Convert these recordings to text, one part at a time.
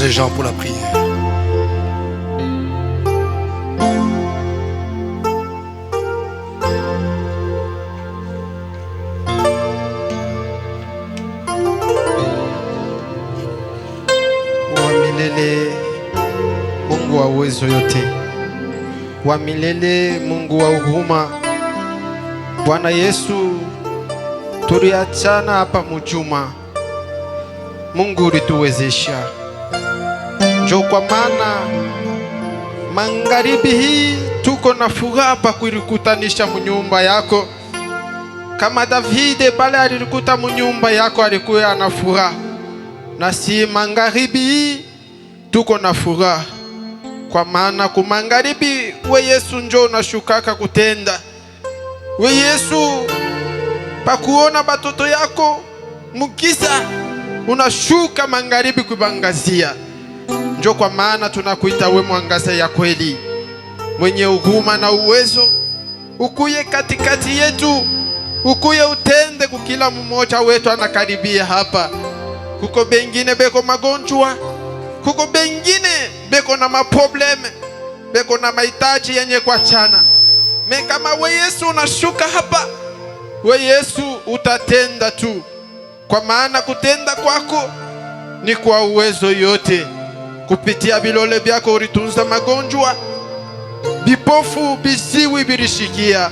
Frères et gens pour la prière. Wa milele, Mungu wa uwezo yote, wa milele, Mungu wa huruma, Bwana Yesu, tuliachana hapa mjuma, Mungu ulituwezesha. Njo kwa maana magharibi hii tuko na furaha pa kulikutanisha munyumba yako. Kama Davide pale alikuta munyumba yako alikuwa na furaha, na si magharibi hii tuko na furaha, kwa maana kumagharibi we Yesu njo unashukaka kutenda. We Yesu pakuona batoto yako mugiza unashuka magharibi kubangazia. Njo kwa maana tunakuita we mwangaza ya kweli, mwenye huruma na uwezo. Ukuye katikati yetu, ukuye utende kukila mmoja wetu anakaribia hapa. Kuko bengine beko magonjwa, kuko bengine beko na maprobleme, beko na mahitaji yenye kwa chana. Kama we Yesu unashuka hapa, we Yesu utatenda tu, kwa maana kutenda kwako ni kwa uwezo yote. Kupitia bilole byako ulitunza magonjwa, bipofu bisiwi bilishikia.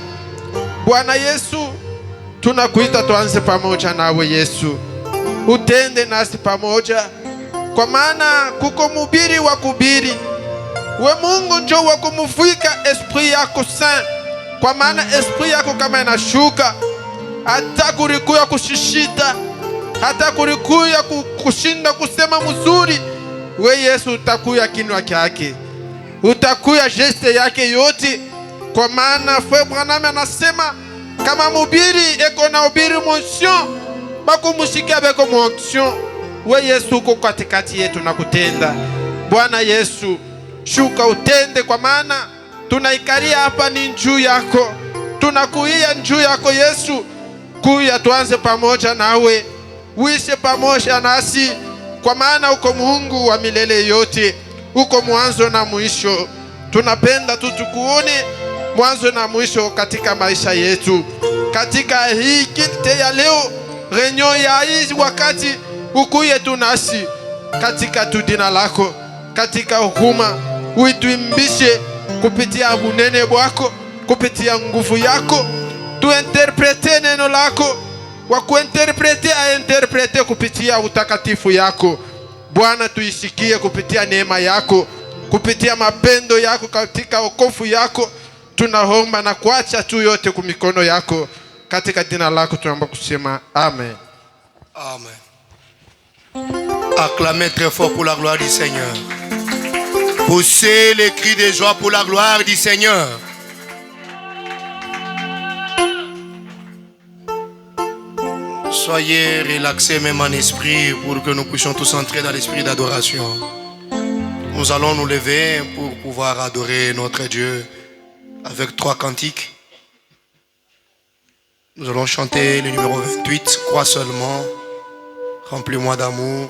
Bwana Yesu, tunakuita tuanze pamoja nawe Yesu, utende nasi pamoja, kwa maana kuko mubiri wa kubiri. We Mungu njo wa kumuvika esprit yako saint, kwa maana esprit yako kama inashuka, hata kulikuya kushishita, hata kulikuya kushinda kusema mzuri, we Yesu utakuya kinwa kyake, utakuya geste yake yote. Kwa maana Frère Branham anasema kama mubiri eko na ubiri motion, bakumushika beko motion. We Yesu uko katikati yetu na kutenda. Bwana Yesu, shuka utende, kwa maana tunaikalia hapa ni njuu yako, tunakuia njuu yako Yesu. Kuya tuanze pamoja nawe, uishe pamoja nasi, kwa maana uko Mungu wa milele yote, uko mwanzo na mwisho. Tunapenda tu tukuone mwanzo na mwisho katika maisha yetu, katika hii kilte ya leo, renyo ya hii wakati, ukuye tunasi katika tu jina lako, katika huruma uituimbishe kupitia bunene bwako, kupitia nguvu yako, tuinterprete neno lako, wa kuinterprete ainterprete kupitia utakatifu yako. Bwana, tuisikie kupitia neema yako, kupitia mapendo yako, katika wokovu yako. Tunaomba na kuacha tu yote kumikono yako, katika jina lako tunaomba kusema amen. Amen. Acclamez très fort pour la gloire du Seigneur. Poussez les cris de joie pour la gloire du Seigneur. Soyez relaxés même en esprit pour que nous puissions tous entrer dans l'esprit d'adoration. Nous allons nous lever pour pouvoir adorer notre Dieu avec 3 cantiques. Nous allons chanter le numéro 28, Crois seulement, remplis-moi d'amour.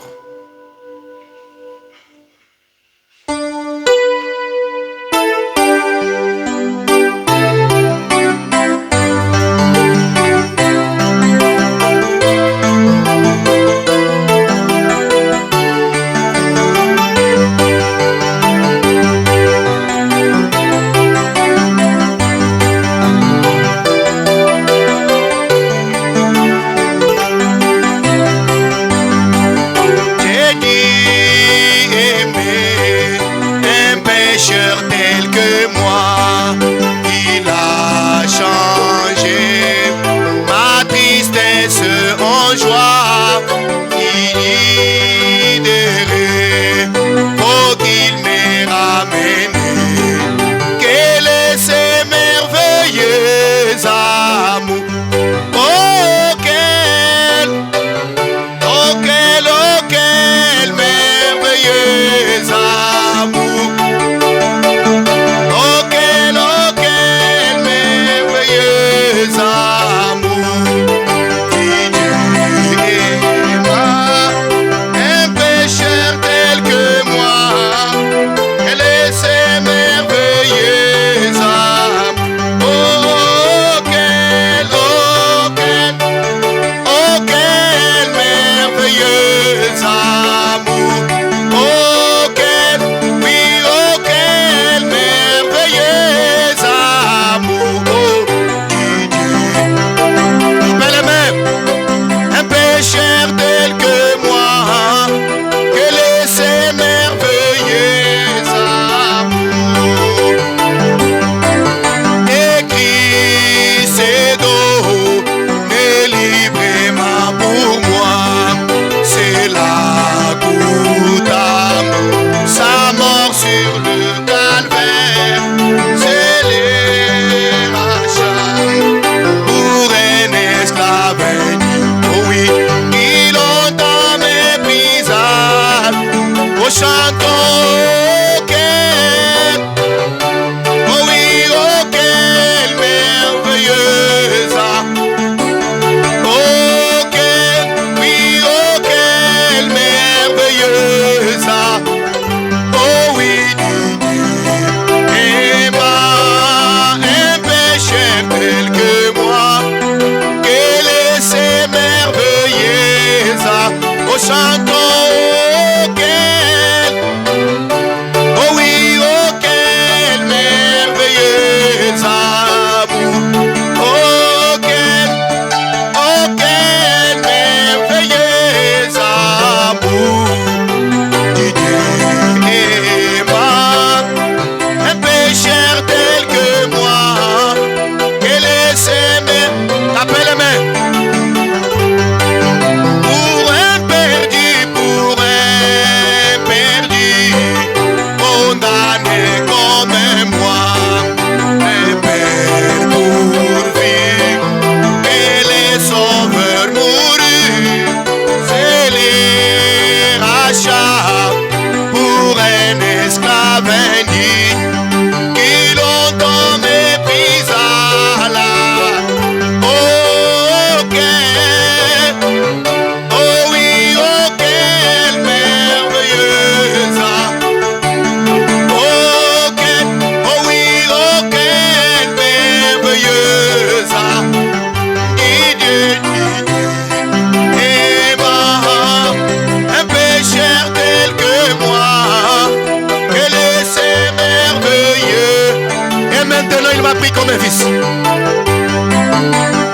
pris comme un fils.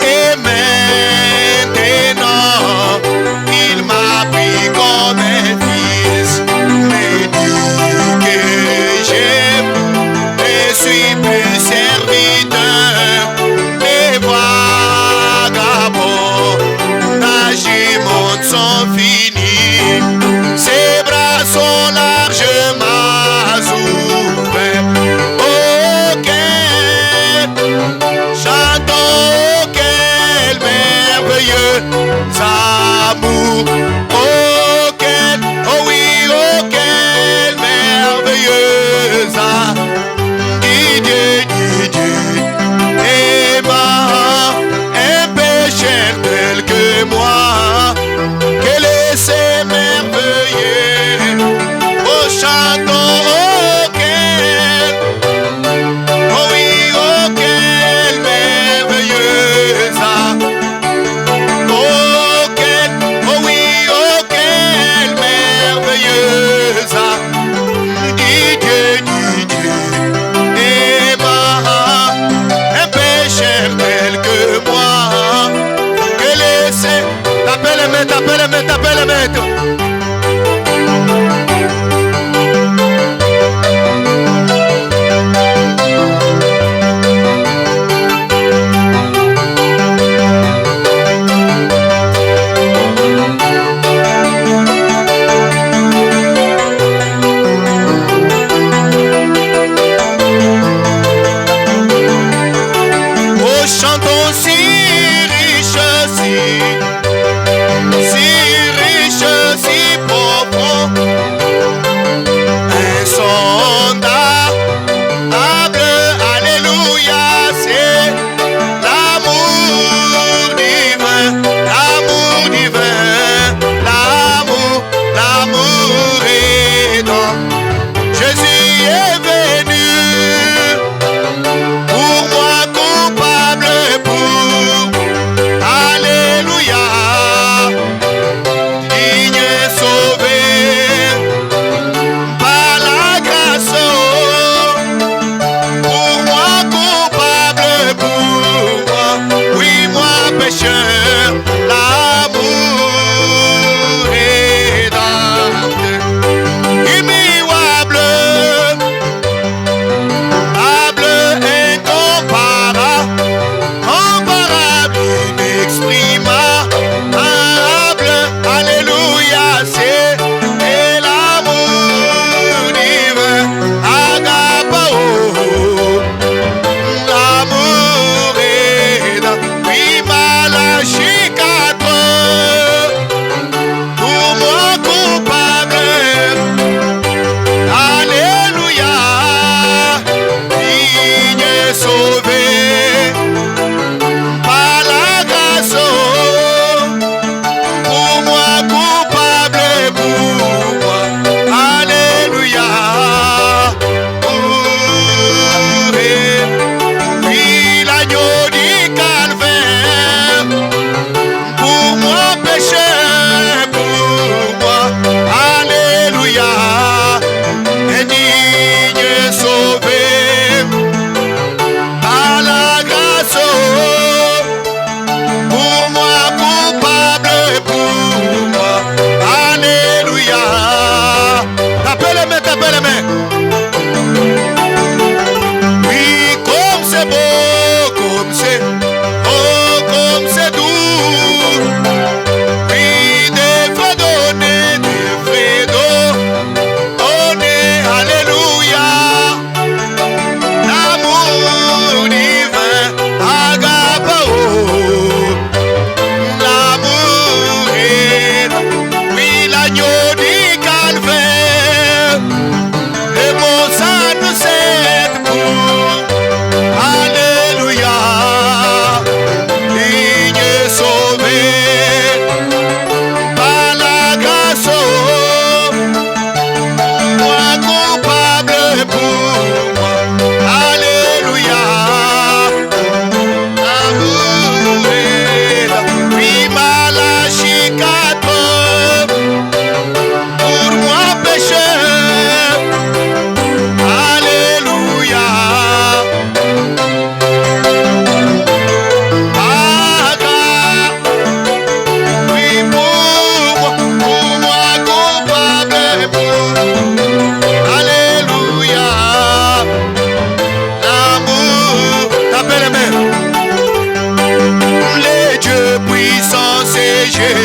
Et maintenant, il m'a pris comme un fils. Mais dit que j'aime, je suis plus serviteur. Les vagabonds nagent, montent sont finis. Ses bras sont largement ouverts. Oh, quel chantons, quel merveilleux amour. Oh, quel, oh oui, oh, quel merveilleux amour. Didier, aima un pécheur tel que moi. Quel est ce merveilleux. Oh, chantons, oh, quel, oh oui, oh, quel merveilleux amour. Oh, quel, oh oui, oh, quel merveilleux amour. Didier, aima un pécheur tel que moi. Que laissez, tapez les mains, tapez les mains, tapez les mains. Oh, chantons si riche, si riche.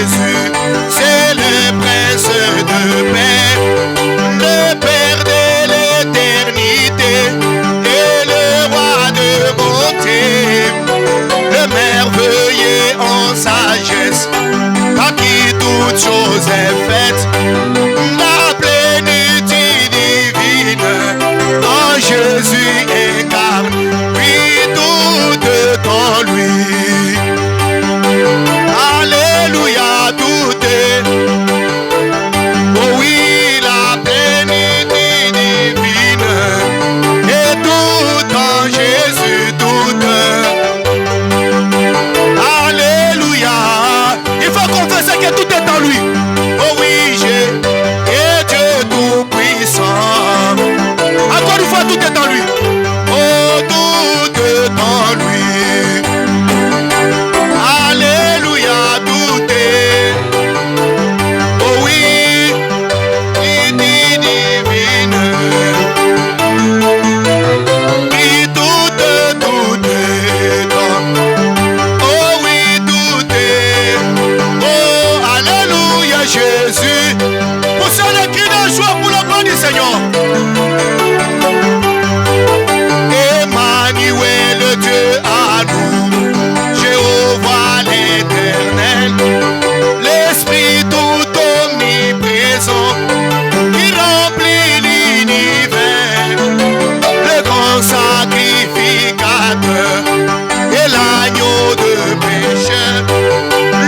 Jésus, c'est le prince de paix, le Père de l'éternité et le roi de bonté, le merveilleux en sagesse, par qui toute chose est faite, la plénitude divine en Jésus incarne, puis tout en lui. Alléluia, tout est, oh oui, la plénitude divine, et tout en Jésus, tout. Alléluia, il faut confesser que tout est en lui. Oh oui, et Dieu tout-puissant. Encore une fois, tout est en lui. Oh, tout est en lui. Alléluia, tout est. Oh oui, divine. Et tout est en. Oh oui, tout est. Oh, alléluia, Jésus. Pour ça, le cri de joie pour la gloire du Seigneur. Emmanuel, Dieu à nous, Jéhovah l'éternel, l'Esprit tout omniprésent, qui remplit l'univers, le grand sacrificateur et l'agneau de péché,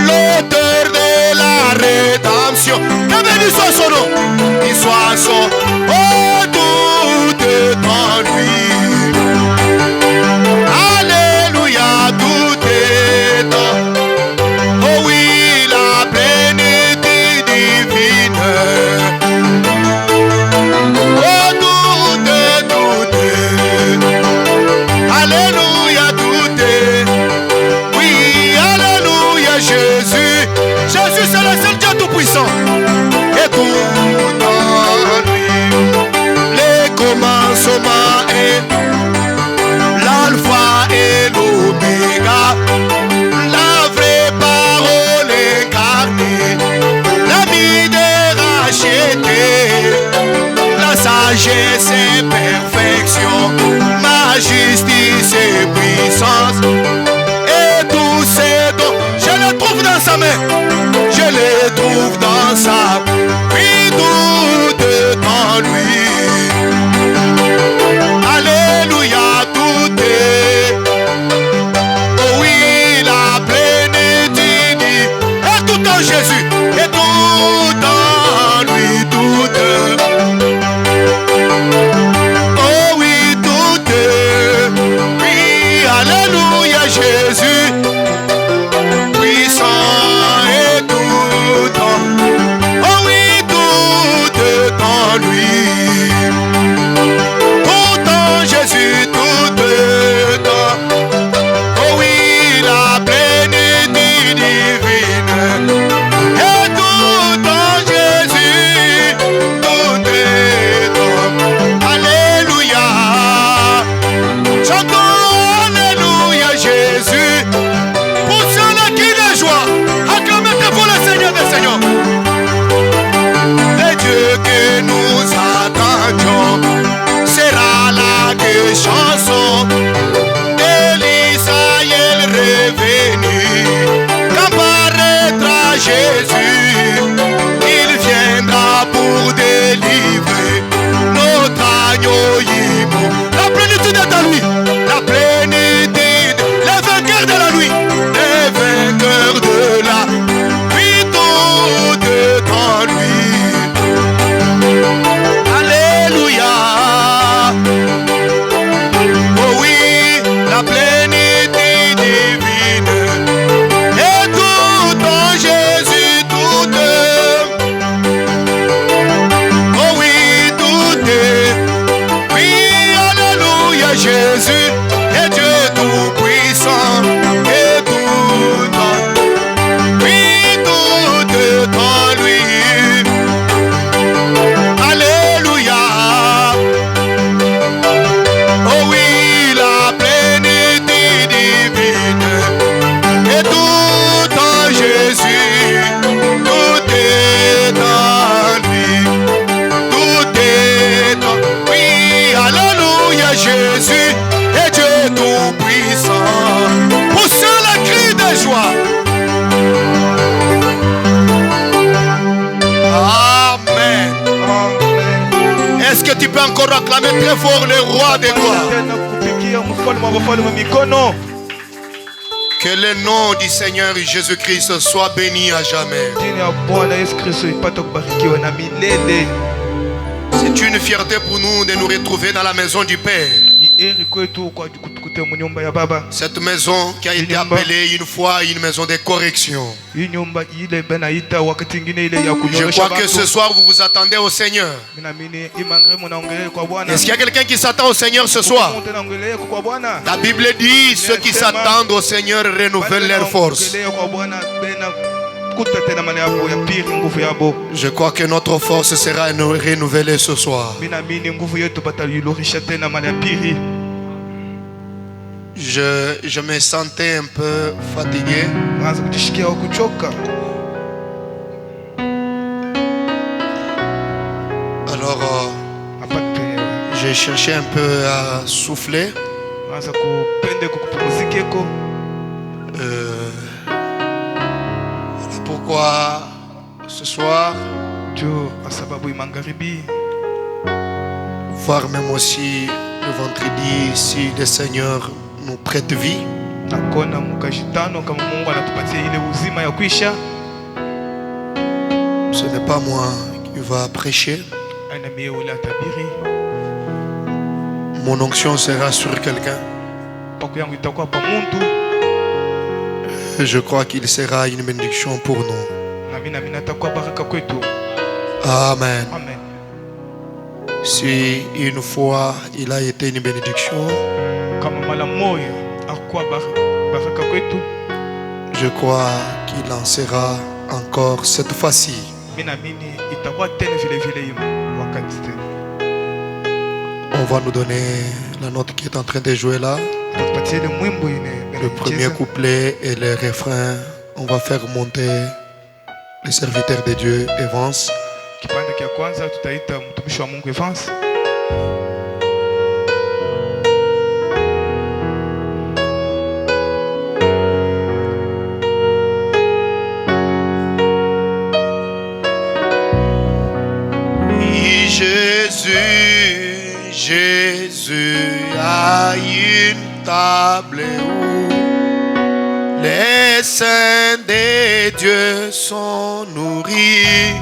l'auteur de la rédemption, que béni soit son nom, qu'il soit son, oh, tout est en lui. Alléluia, tout est en, oh oui, la plénitude divine. Oh, tout est, alléluia, tout est, oui, alléluia, Jésus, Jésus c'est le seul Dieu tout-puissant, et tout en lui, les commencements et l'alpha et l'oméga, la vraie parole incarnée, l'ami des rachetés, la sagesse et perfection, ma justice et puissance, et tous ces dons, je les trouve dans sa main, je les trouve dans sa, puis tout est en lui. Alléluia, tout est, oh oui, la plénitude, et tout en Jésus, et tout en lui, tout est, oh oui, tout est, oui, alléluia, Jésus, puissant et tout en, oh oui, tout est en lui. Jésus, tout est en, oh oui, la plénitude divine, et tout en Jésus, tout est en, alléluia, chantons alléluia, Jésus, pour ceux qui les joie, acclamez pour le Seigneur des Seigneurs, le Dieu que nous attendions, sera là que chanson d'Israël revenu. Quand paraîtra Jésus, il viendra pour délivrer notre agneau immonde. La plénitude est en lui, la plénitude, les vainqueurs de la nuit, les vainqueurs de la nuit, tout est en lui. Alléluia. Oh oui, la plénitude divine, et tout en Jésus, tout encore acclamer très fort le roi des gloires. Que le nom du Seigneur Jésus-Christ soit béni à jamais. C'est une fierté pour nous de nous retrouver dans la maison du Père. Cette maison qui a été appelée une fois une maison de correction. Je crois que ce soir vous vous attendez au Seigneur. Est-ce qu'il y a quelqu'un qui s'attend au Seigneur ce soir? La Bible dit ceux qui s'attendent au Seigneur renouvellent leur force. Je crois que notre force sera renouvelée ce soir. Je me sentais un peu fatigué. Alors, j'ai cherché un peu à souffler. Pourquoi ce soir, voire même aussi le vendredi, si le Seigneur nous prête vie, ce n'est pas moi qui va prêcher. Mon onction sera sur quelqu'un. Je crois qu'il sera une bénédiction pour nous. Amen. Si une fois il a été une bénédiction, je crois qu'il en sera encore cette fois-ci. On va nous donner la note qui est en train de jouer là. Le premier couplet et le refrain, on va faire monter le serviteur de Dieu, Evans. Jésus a une table où les saints de Dieu sont nourris.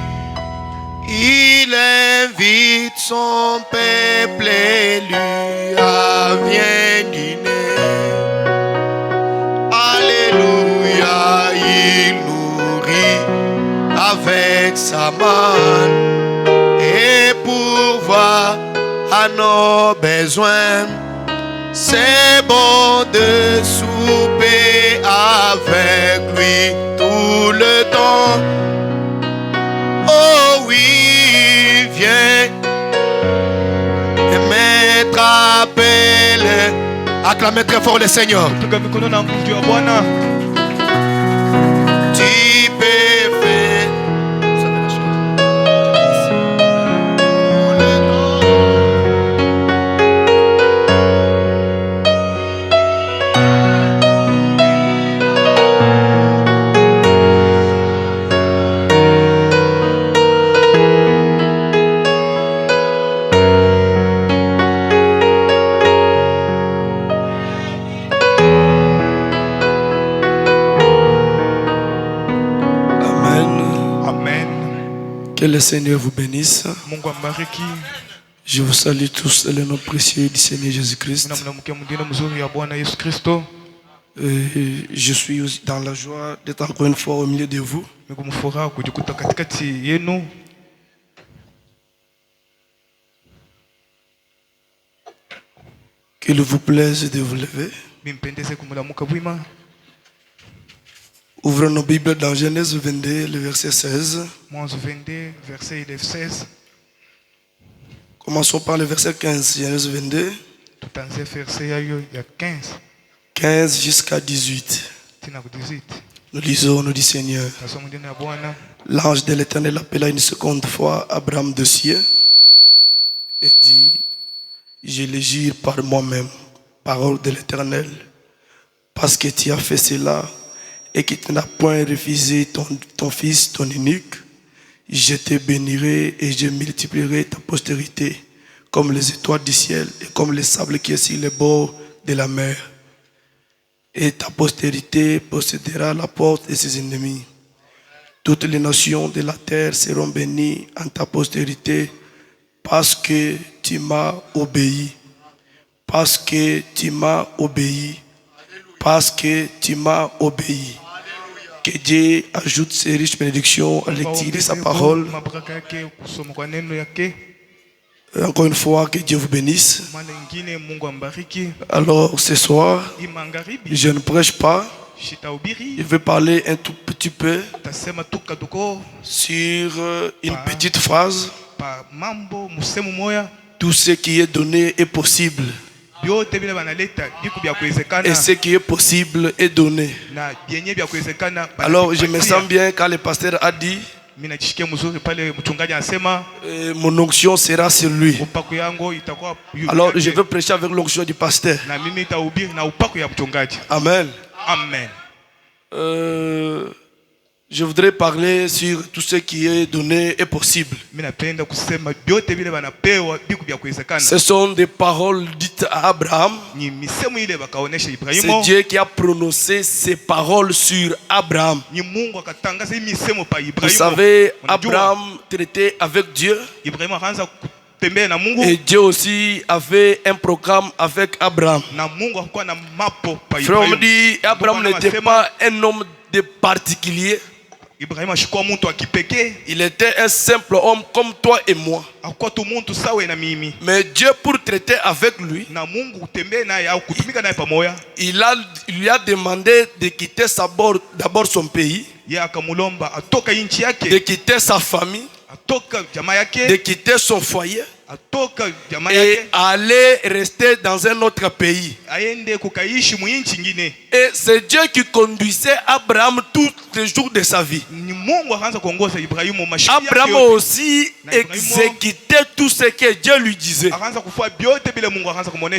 Il invite son peuple élu à venir dîner. Alléluia, il nourrit avec sa main et pourvoit à nos besoins. C'est bon de souper avec lui tout le temps. Oh oui, viens, et maître appelle. Acclamez très fort le Seigneur. Tu peux faire. Que le Seigneur vous bénisse. Je vous salue tous dans le nom précieux du Seigneur Jésus-Christ. Je suis dans la joie d'être encore une fois au milieu de vous. Qu'il vous plaise de vous lever. Ouvrons nos Bibles dans Genèse 22, le verset 16. Commençons par le verset 15. Genèse 22. 15 jusqu'à 18. Nous lisons, nous dit Seigneur. L'ange de l'Éternel appela une seconde fois Abraham de cieux et dit: je le jure par moi-même, parole de l'Éternel, parce que tu as fait cela et que tu n'as point refusé ton fils, ton unique, je te bénirai et je multiplierai ta postérité comme les étoiles du ciel et comme le sable qui est sur les bords de la mer. Et ta postérité possédera la porte de ses ennemis. Toutes les nations de la terre seront bénies en ta postérité parce que tu m'as obéi. Parce que tu m'as obéi. Parce que tu m'as obéi. Que Dieu ajoute ses riches bénédictions à l'écrit de sa parole. Encore une fois, que Dieu vous bénisse. Alors ce soir, je ne prêche pas. Je vais parler un tout petit peu sur une petite phrase. Tout ce qui est donné est possible. Et ce qui est possible est donné. Alors je me sens bien quand le pasteur a dit mon onction sera sur lui. Alors je vais prêcher avec l'onction du pasteur. Amen. Amen. Je voudrais parler sur tout ce qui est donné est possible. Ce sont des paroles dites à Abraham. C'est Dieu qui a prononcé ces paroles sur Abraham. Vous savez, Abraham traitait avec Dieu. Et Dieu aussi avait un programme avec Abraham. Frère, on me dit, Abraham n'était pas un homme de particulier. Il était un simple homme comme toi et moi. Mais Dieu, pour traiter avec lui, il lui a demandé de quitter d'abord son pays, de quitter sa famille, de quitter son foyer et aller rester dans un autre pays. Et c'est Dieu qui conduisait Abraham tous les jours de sa vie. Abraham aussi exécutait tout ce que Dieu lui disait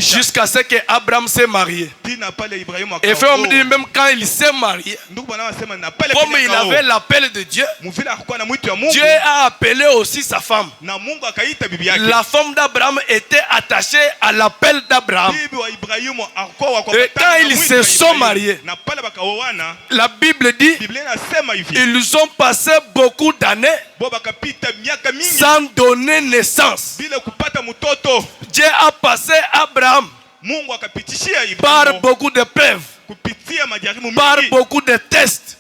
jusqu'à ce que Abraham s'est marié. Et frère, on me dit, même quand il s'est marié, comme il avait l'appel de Dieu, Dieu a appelé aussi sa femme. La femme d'Abraham était attachée à l'appel d'Abraham. Et quand ils se sont mariés, la Bible dit ils ont passé beaucoup d'années sans donner naissance. Dieu a passé Abraham par beaucoup de preuves, par beaucoup de tests.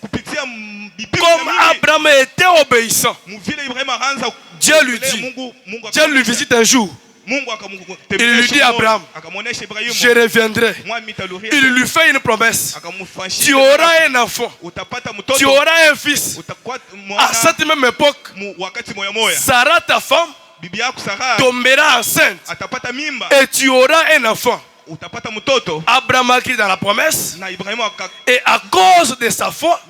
Comme Abraham était obéissant, Dieu lui dit, Dieu lui visite un jour. Il lui dit à Abraham, je reviendrai. Il lui fait une promesse. Tu auras un enfant. Tu auras un fils. À cette même époque, Sarah, ta femme, tombera enceinte. Et tu auras un enfant. Abraham a cru dans la promesse. Et à cause de sa foi,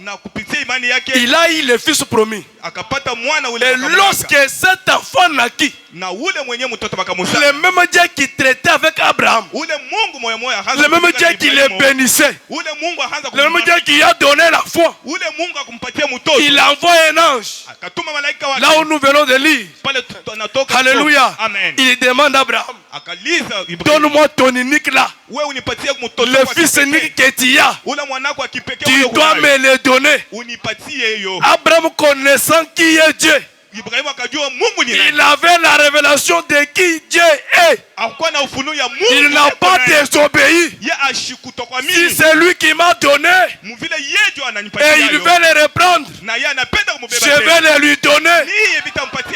il a eu le fils promis. Et lorsque cet enfant naquit, le même Dieu qui traitait avec Abraham, le même Dieu qui le bénissait, le même Dieu qui a donné la foi, il envoie un ange. Là où nous venons de lire, alléluia, il demande à Abraham, donne-moi ton unique là, le fils unique que tu as, tu dois me le donner. Abraham, connaissant qui est Dieu, il avait la révélation de qui Dieu est. Il n'a pas désobéi. Si c'est lui qui m'a donné et il veut le reprendre, je vais le lui donner.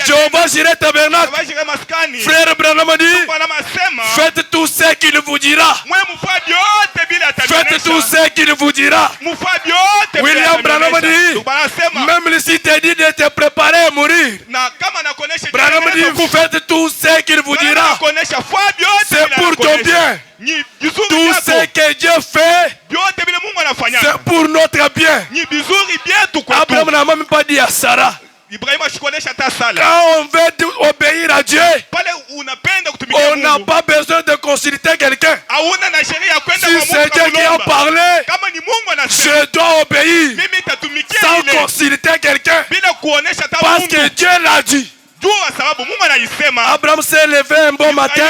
Jéhovah Jireh Tabernacle, frère Branham dit, faites tout ce qu'il vous dira. Faites tout ce qu'il vous dira. William Branham dit, même si te dit de te préparer à mourir, Branham dit, vous faites tout ce qu'il vous dira. C'est pour ton bien. Tout ce que Dieu fait, c'est pour notre bien. Abraham n'a même pas dit à Sarah, quand on veut obéir à Dieu, on n'a pas besoin de consulter quelqu'un. Si c'est Dieu qui a parlé, je dois obéir sans consulter quelqu'un. Parce que Dieu l'a dit. Abraham s'est levé un bon matin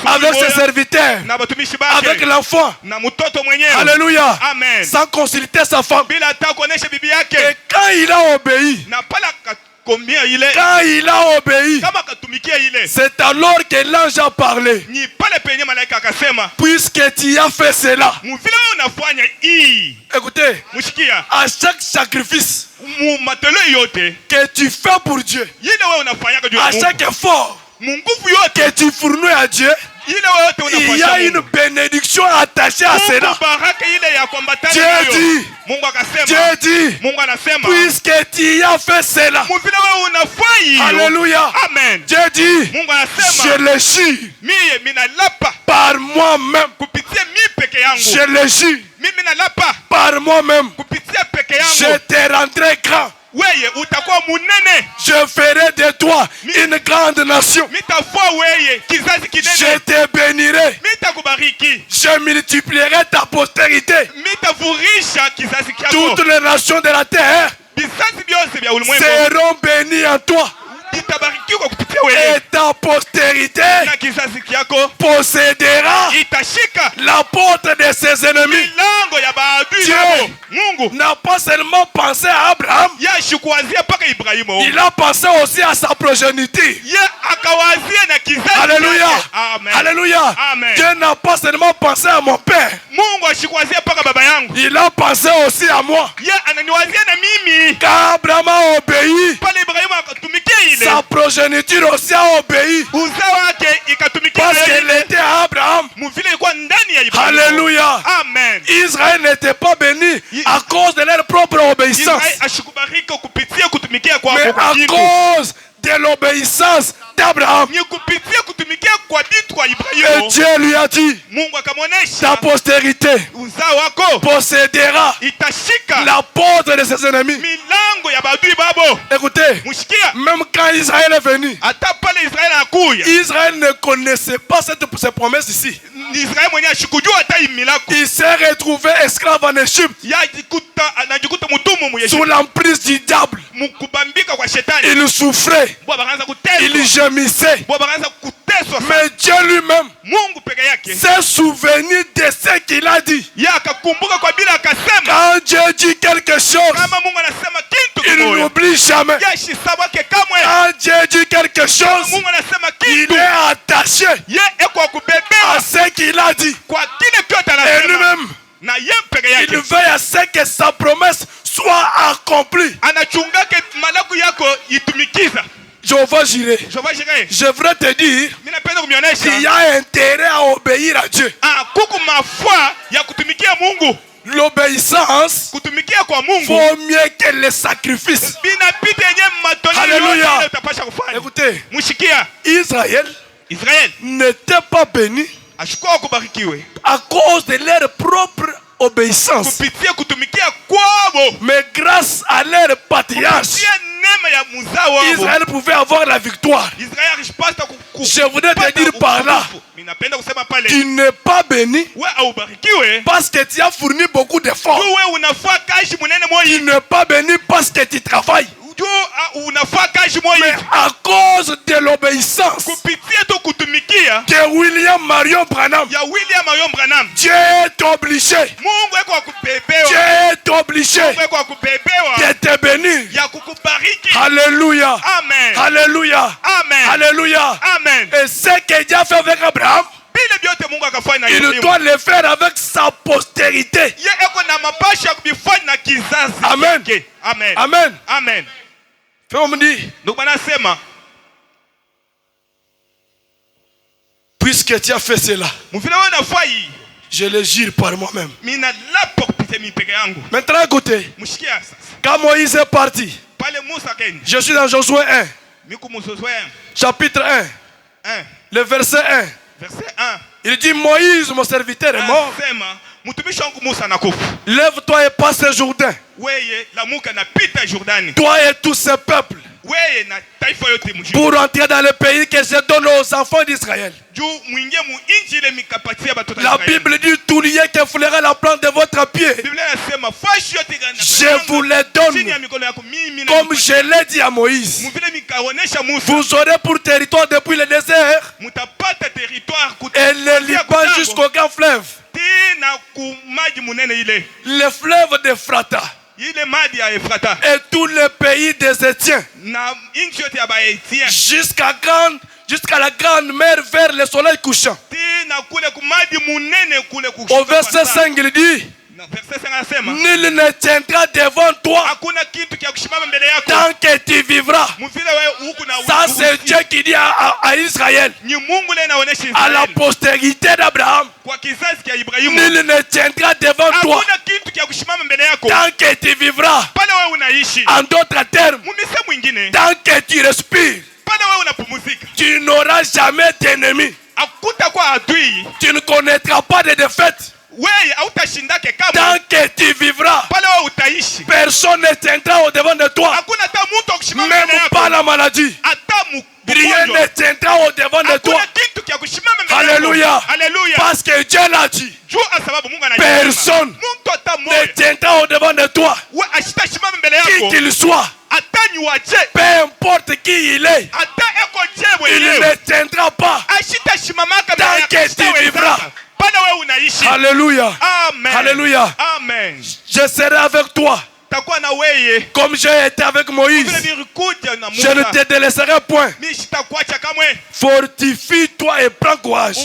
avec ses serviteurs, avec l'enfant. Alléluia. Amen. Sans consulter sa femme. Et quand il a obéi, c'est alors que l'ange a parlé. Puisque tu as fait cela. Écoutez, à chaque sacrifice que tu fais pour Dieu, à chaque effort que tu fournis à Dieu, il y a une bénédiction attachée à cela. Dieu dit, puisque tu as fait cela. Alléluia. Amen. Dieu dit, je le suis par moi-même. Je le suis par moi-même. Je te rendrai grand. Je ferai de toi une grande nation. Je te bénirai. Je multiplierai ta postérité. Toutes les nations de la terre seront bénies en toi. Et ta postérité possédera la porte de ses ennemis. Dieu n'a pas seulement pensé à Abraham, il a pensé aussi à sa progéniture. Alléluia. Amen. Alléluia. Amen. Dieu n'a pas seulement pensé à mon père, il a pensé aussi à moi. Quand Abraham a obéi, sa progéniture aussi a obéi. Parce qu'elle était à Abraham. Alléluia. Amen. Israël n'était pas béni à cause de leur propre obéissance, mais à cause de l'obéissance d'Abraham. Et Dieu lui a dit, ta postérité possédera la porte de ses ennemis. Écoutez, même quand Israël est venu, Israël ne connaissait pas cette promesse ici. Il s'est retrouvé esclave en Égypte, sous l'emprise du diable. Il souffrait, il gémissait. Mais Dieu lui-même s'est souvenu de ce qu'il a dit. Quand Dieu dit quelque chose, il n'oublie jamais. Quand Dieu dit quelque chose, il est attaché à ce qu'il a dit. Et lui-même, il veille à ce que sa promesse soit accomplie. Jéhovah Jireh, je voudrais te dire qu'il y a intérêt à obéir à Dieu. L'obéissance vaut mieux que les sacrifices. Alléluia. Écoutez, Israël n'était pas béni à cause de leur propre obéissance, mais grâce à leur patriarche, Israël pouvait avoir la victoire. Je voudrais te dire par là, tu n'es pas béni parce que tu as fourni beaucoup d'efforts. Tu n'es pas béni parce que tu travailles, mais à cause de l'obéissance de William Marion Branham. Dieu est obligé de te bénir. Alléluia. Amen. Alléluia. Amen. Alléluia. Amen. Et ce que Dieu a fait avec Abraham, il doit le faire avec sa postérité. Amen. Amen. Amen. Amen. Fais-moi dire, puisque tu as fait cela, je le jure par moi-même. Maintenant écoutez, quand Moïse est parti, je suis dans Josué 1, chapitre 1, le verset 1. Il dit, Moïse, mon serviteur, est mort. Lève-toi et passe le Jourdain, toi et tout ce peuple, pour entrer dans le pays que je donne aux enfants d'Israël. La Bible dit tout lieu qui foulera la plante de votre pied, je vous les donne comme je l'ai dit à Moïse. Vous aurez pour territoire depuis le désert et le Liban jusqu'au grand fleuve, le fleuve d'Ephrata et tout le pays des Étiens, jusqu'à la grande mer vers le soleil couchant. Au verset 5 il dit, nul ne tiendra devant toi tant que tu vivras. Ça c'est Dieu qui dit à Israël, à la postérité d'Abraham, nul ne tiendra devant toi tant que tu vivras. En d'autres termes, tant que tu respires, tu n'auras jamais d'ennemis. Tu ne connaîtras pas de défaite. Tant que tu vivras, personne ne tiendra au devant de toi. Même pas la maladie. Rien ne tiendra au devant de toi. Alléluia. Parce que Dieu l'a dit. Personne ne tiendra au devant de toi. Qui qu'il soit, peu importe qui il est, il ne tiendra pas tant que tu vivras. Alléluia. Amen. Alléluia. Amen. Je serai avec toi comme j'ai été avec Moïse. Je ne te délaisserai point. Fortifie-toi et prends courage,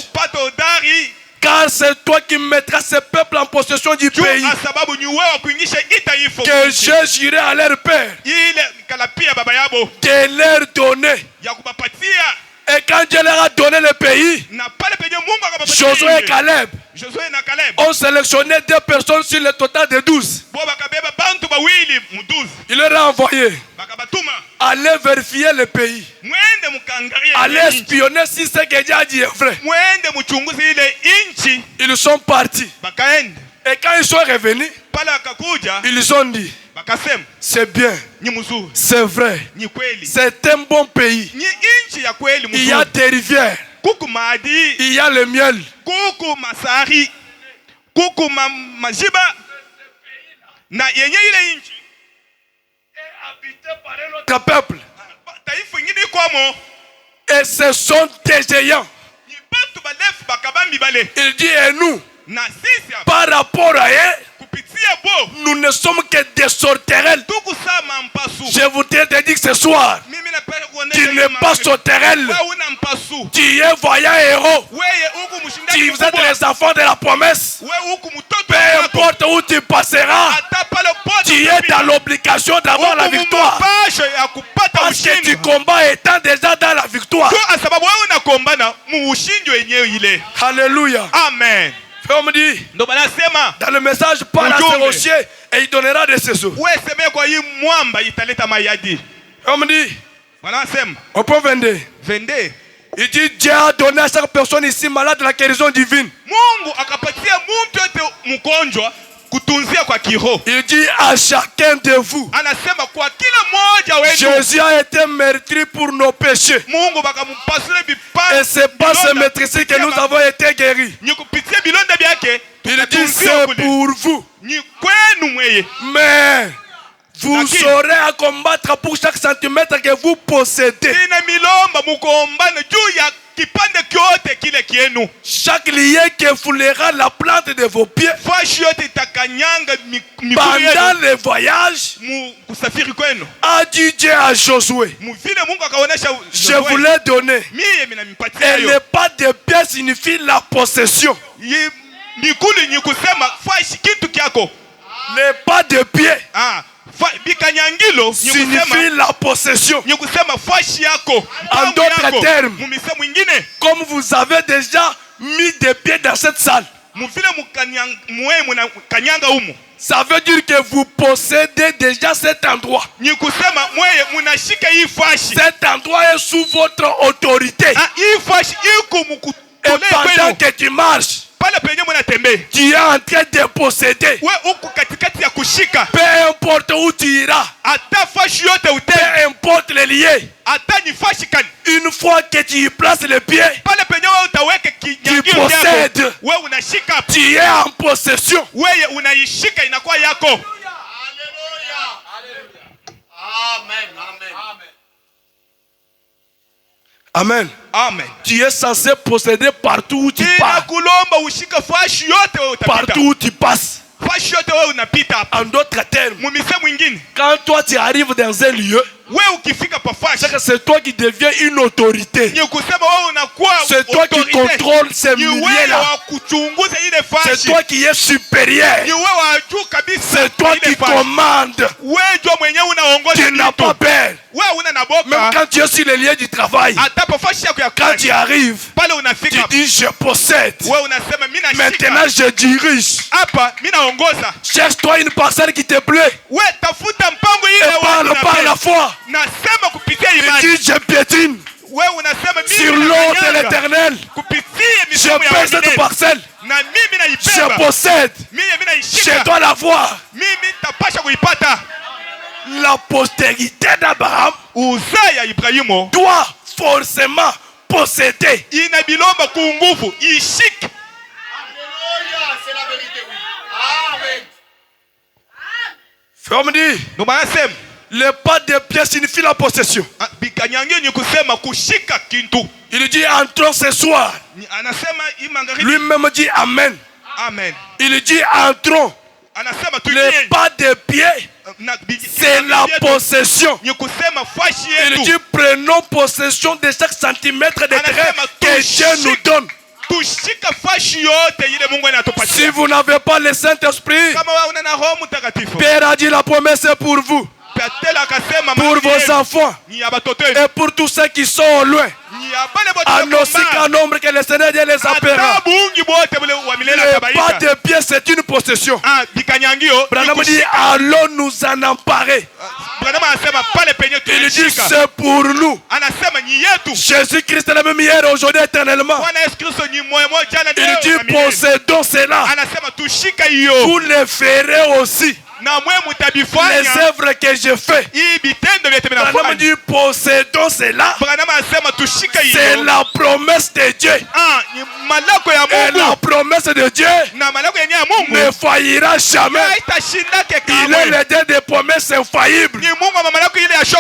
car c'est toi qui mettras ce peuple en possession du pays que je jurai à leur père de leur donner. Et quand Dieu leur a donné le pays, Josué et Caleb ont sélectionné 2 personnes sur le total de 12. Il leur a envoyé aller vérifier le pays, aller espionner si ce que Dieu a dit est vrai. Ils sont partis. Et quand ils sont revenus, ils ont dit, c'est bien, c'est vrai, c'est un bon pays. Il y a des rivières, il y a le miel. Habité par un autre peuple. Et ce sont des géants. Il dit, et nous, par rapport à eux, nous ne sommes que des sauterelles. Je voudrais te dire ce soir, tu n'es pas sauterelle, tu es voyant héros. Vous êtes les enfants de la promesse. Peu importe où tu passeras, tu es dans l'obligation d'avoir la victoire, parce que tu combats étant déjà dans la victoire. Alléluia. Amen. On me dit, dans le message, parle à ce rocher et il donnera des séjours. On me dit, au point 22, il dit, Dieu a donné à chaque personne ici malade la guérison divine. Il dit à chacun de vous, Jésus a été meurtri pour nos péchés. Et c'est par ce meurtre que nous avons été guéris. Il dit c'est pour vous. Mais vous aurez à combattre pour chaque centimètre que vous possédez. Chaque lieu qui foulera la plante de vos pieds pendant le voyage, a dit Dieu à Josué, je vous l'ai donné. Et le pas de pied signifie la possession. Le pas de pied signifie la possession. En d'autres termes, comme vous avez déjà mis des pieds dans cette salle, ça veut dire que vous possédez déjà cet endroit. Cet endroit est sous votre autorité. Et pendant que tu marches, tu es en train de posséder. Peu importe où tu iras, peu importe les lié, une fois que tu y places les pieds, tu possèdes, tu es en possession. Amen. Amen. Tu es censé posséder partout où tu pars. Partout où tu passes. En d'autres termes, quand toi tu arrives dans un lieu, c'est que c'est toi qui deviens une autorité. C'est toi qui contrôles ces milliers-là. C'est toi qui es supérieur. C'est toi qui commandes. Tu n'as pas peur. Même quand tu es sur les lieux du travail, quand tu arrives, tu dis je possède. Maintenant je dirige. Cherche-toi une parcelle qui te plaît. Et parle par la foi. Il dit je piétine sur l'eau de l'éternel. Je paie cette parcelle. Je possède. Je dois la voir. La postérité d'Abraham doit forcément posséder. C'est la vérité, oui. Amen. Frère me dit, le pas de pied signifie la possession. Il dit entrons ce soir. Lui-même dit amen. Amen. Il dit entrons. Le pas de pied, c'est la possession. Il dit prenons possession de chaque centimètre de terrain que Dieu nous donne. Si vous n'avez pas le Saint-Esprit, Père a dit la promesse est pour vous, pour vos enfants et pour tous ceux qui sont loin, en aussi grand nombre que le Seigneur Dieu les appellera. Le pas de pied, c'est une possession. Branham dit allons nous en emparer. Il dit c'est pour nous. Jésus-Christ est le même hier, aujourd'hui, éternellement. Il dit possédons cela. Vous le ferez aussi. Les œuvres que je fais. Branham dit possédons cela. C'est la promesse de Dieu. Et la promesse de Dieu ne faillira jamais. Il est le Dieu des promesses infaillibles.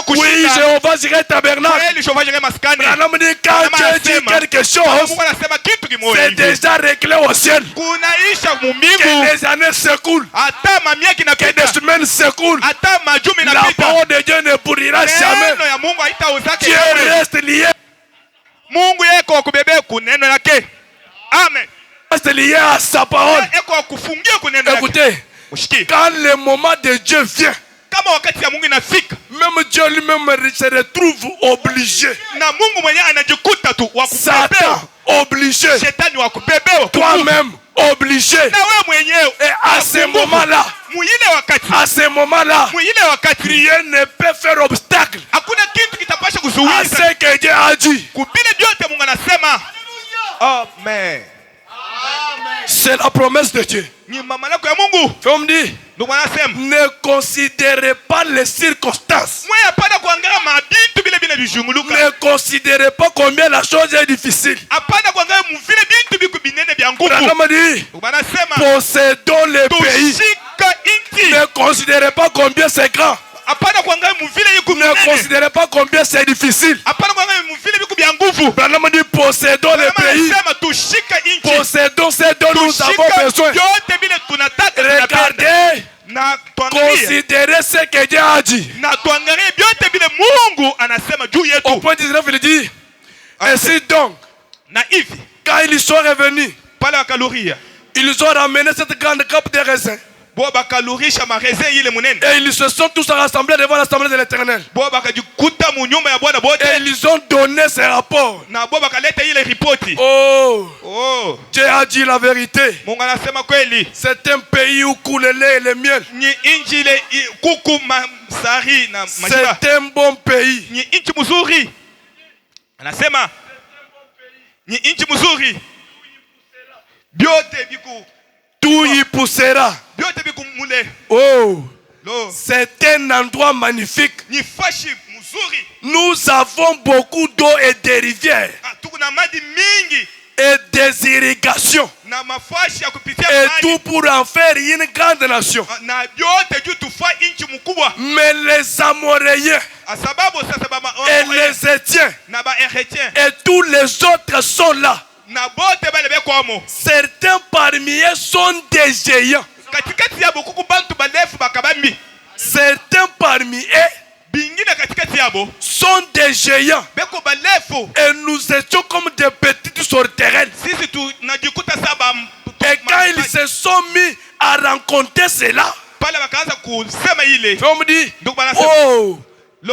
Oui, Jéhovah Jireh tabernacle. Branham dit quand Dieu dit quelque chose, c'est déjà réglé au ciel. Que les années s'écoulent, que des semaines s'écoulent, la parole de Dieu ne pourrira jamais. Dieu reste lié. Amen. Reste lié à sa parole. Écoutez, quand le moment de Dieu vient, même Dieu lui-même se retrouve obligé. Satan obligé. Toi-même obligé. Et à ce moment-là, rien ne peut faire obstacle à ce que Dieu a dit. Amen. C'est la promesse de Dieu. On me dit, ne considérez pas les circonstances. Ne considérez pas combien la chose est difficile. Branham dit, possédons le pays. Ne considérez pas combien c'est grand. Ne considérez pas combien c'est difficile. Branham dit possédons le pays. Possédons ce dont nous avons besoin. Regardez, considérez ce que Dieu a dit. Au point 19, il dit, ainsi donc, quand ils sont revenus, ils ont ramené cette grande cape de raisin. Et ils se sont tous rassemblés devant l'assemblée de l'Éternel. Et ils ont donné ces rapports. Oh, Dieu a dit la vérité. C'est un pays où coule le lait et le miel. C'est un bon pays. Tout y poussera. Oh, c'est un endroit magnifique. Nous avons beaucoup d'eau et des rivières. Et des irrigations. Et tout pour en faire une grande nation. Mais les Amoréens et les Étiens et tous les autres sont là. Certains parmi eux sont des géants. Certains parmi eux sont des géants. Et nous étions comme des petites sauterelles. Et quand ils se sont mis à rencontrer cela, on me dit, oh,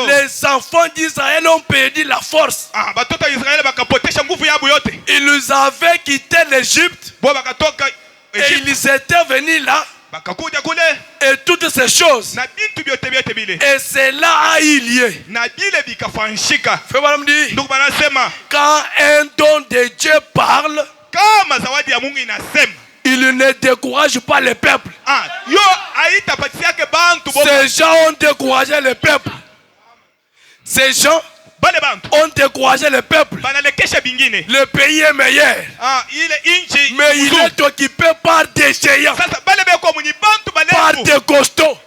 les enfants d'Israël ont perdu la force. Ils avaient quitté l'Égypte et ils étaient venus là. Et toutes ces choses. Et cela a eu lieu. Quand un don de Dieu parle, il ne décourage pas le peuple. Ces gens ont découragé le peuple. Ces gens ont découragé le peuple. Le pays est meilleur. Mais il est occupé par des géants, par des costauds.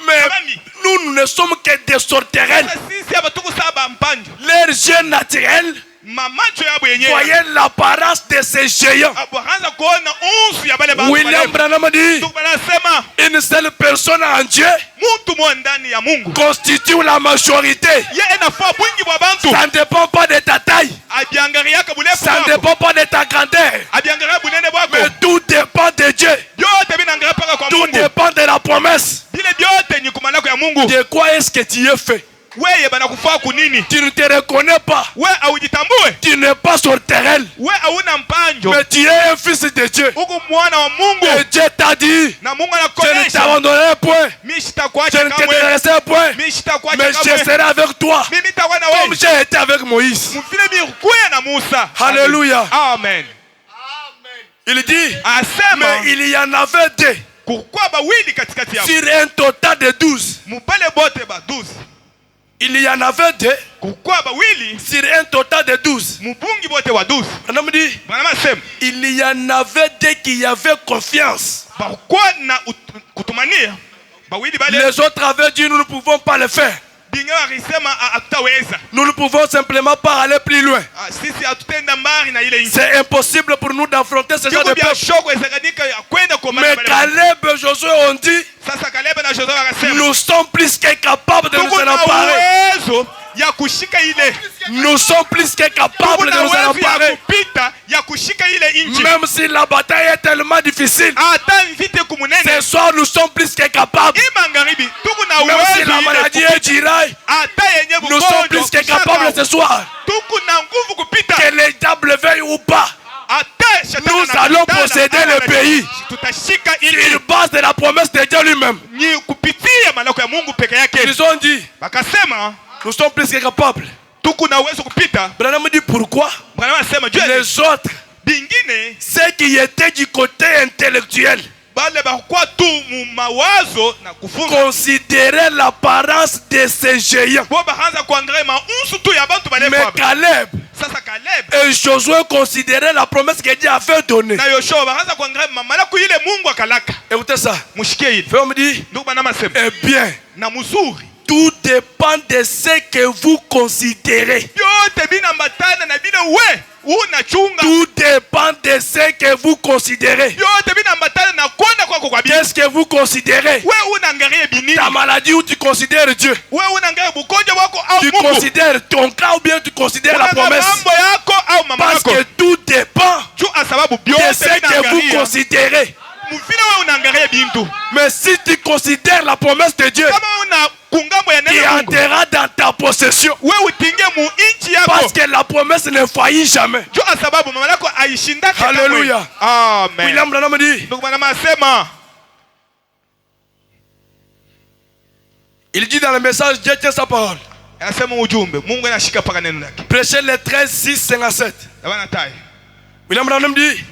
Mais nous ne sommes que des sauterelles. Leur jeu naturel, voyez l'apparence de ces géants. William Branham dit, une seule personne en Dieu constitue la majorité. Ça ne dépend pas de ta taille. Ça ne dépend pas de ta grandeur. Mais tout dépend de Dieu. Tout dépend de la promesse. De quoi est-ce que tu es fait? Tu ne te reconnais pas. Tu n'es pas sauterelle. Mais tu es un fils de Dieu. Et Dieu t'a dit, je ne t'abandonnerai point. Je ne te délaisserai point. Mais je serai avec toi comme j'ai été avec Moïse. Alléluia. Amen. Il dit, mais il y en avait deux sur un total de 12. Il y en avait deux sur un total de 12. Il y en avait deux qui avaient confiance. Les autres avaient dit, nous ne pouvons pas le faire. Nous ne pouvons simplement pas aller plus loin. C'est impossible pour nous d'affronter ce genre de peuple. Mais Caleb et Josué ont dit, nous sommes plus que capables de nous en emparer. Nous sommes plus que capables de nous en emparer. Même si la bataille est tellement difficile, ce soir nous sommes plus que capables. Même si la maladie est diraille, nous sommes plus que capables ce soir. Que les diables veuillent ou pas, nous allons posséder le pays sur base de la promesse de Dieu lui-même. Ils ont dit, nous sommes plus que capables. Branham dit pourquoi? Les autres, ceux qui étaient du côté intellectuel, considéraient l'apparence de ces géants. Mais Caleb et Josué considéraient la promesse que Dieu avait donnée. Écoutez ça. Frère me dit, eh bien, tout dépend de ce que vous considérez. Tout dépend de ce que vous considérez. Qu'est-ce que vous considérez? Ta maladie ou tu considères Dieu? Tu considères ton cas ou bien tu considères la promesse? Parce que tout dépend de ce que vous considérez. Mais si tu considères la promesse de Dieu, tu entreras dans ta possession. Parce que la promesse ne faillit jamais. Alléluia. Amen. William Branham dit, il dit dans le message, Dieu tient sa parole. Prêchez les 13, 6, 57. William Branham dit,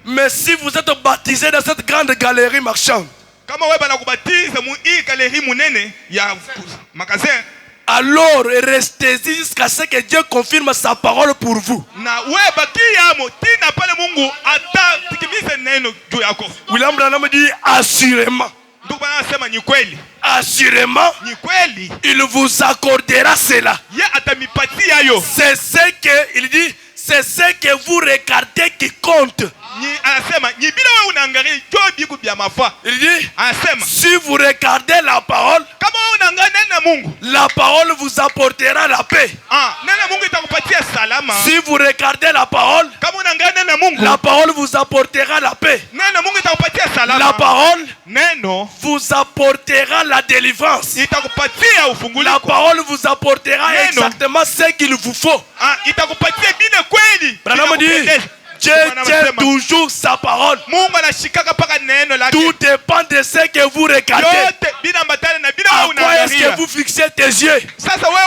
mais si vous êtes baptisé dans cette grande galerie marchande, kama wewe banakubatiza mu galerie munene ya magasin, alors restez-y jusqu'à ce que Dieu confirme sa parole pour vous. Na wewe bakia mo tina pale Mungu atatikimize neno juu yako. William Branham dit assurément. Ndugu bana anasema ni kweli. Assurément, il vous accordera cela. C'est ce que il dit, c'est ce que vous regardez qui compte. Il dit, si vous regardez la parole vous apportera la paix. Si vous regardez la parole vous apportera la paix. La parole vous apportera la délivrance. La parole vous apportera exactement ce qu'il vous faut. Branham dit, Dieu tient toujours sa parole. Tout dépend de ce que vous regardez. À quoi est-ce que vous fixez tes yeux? À quoi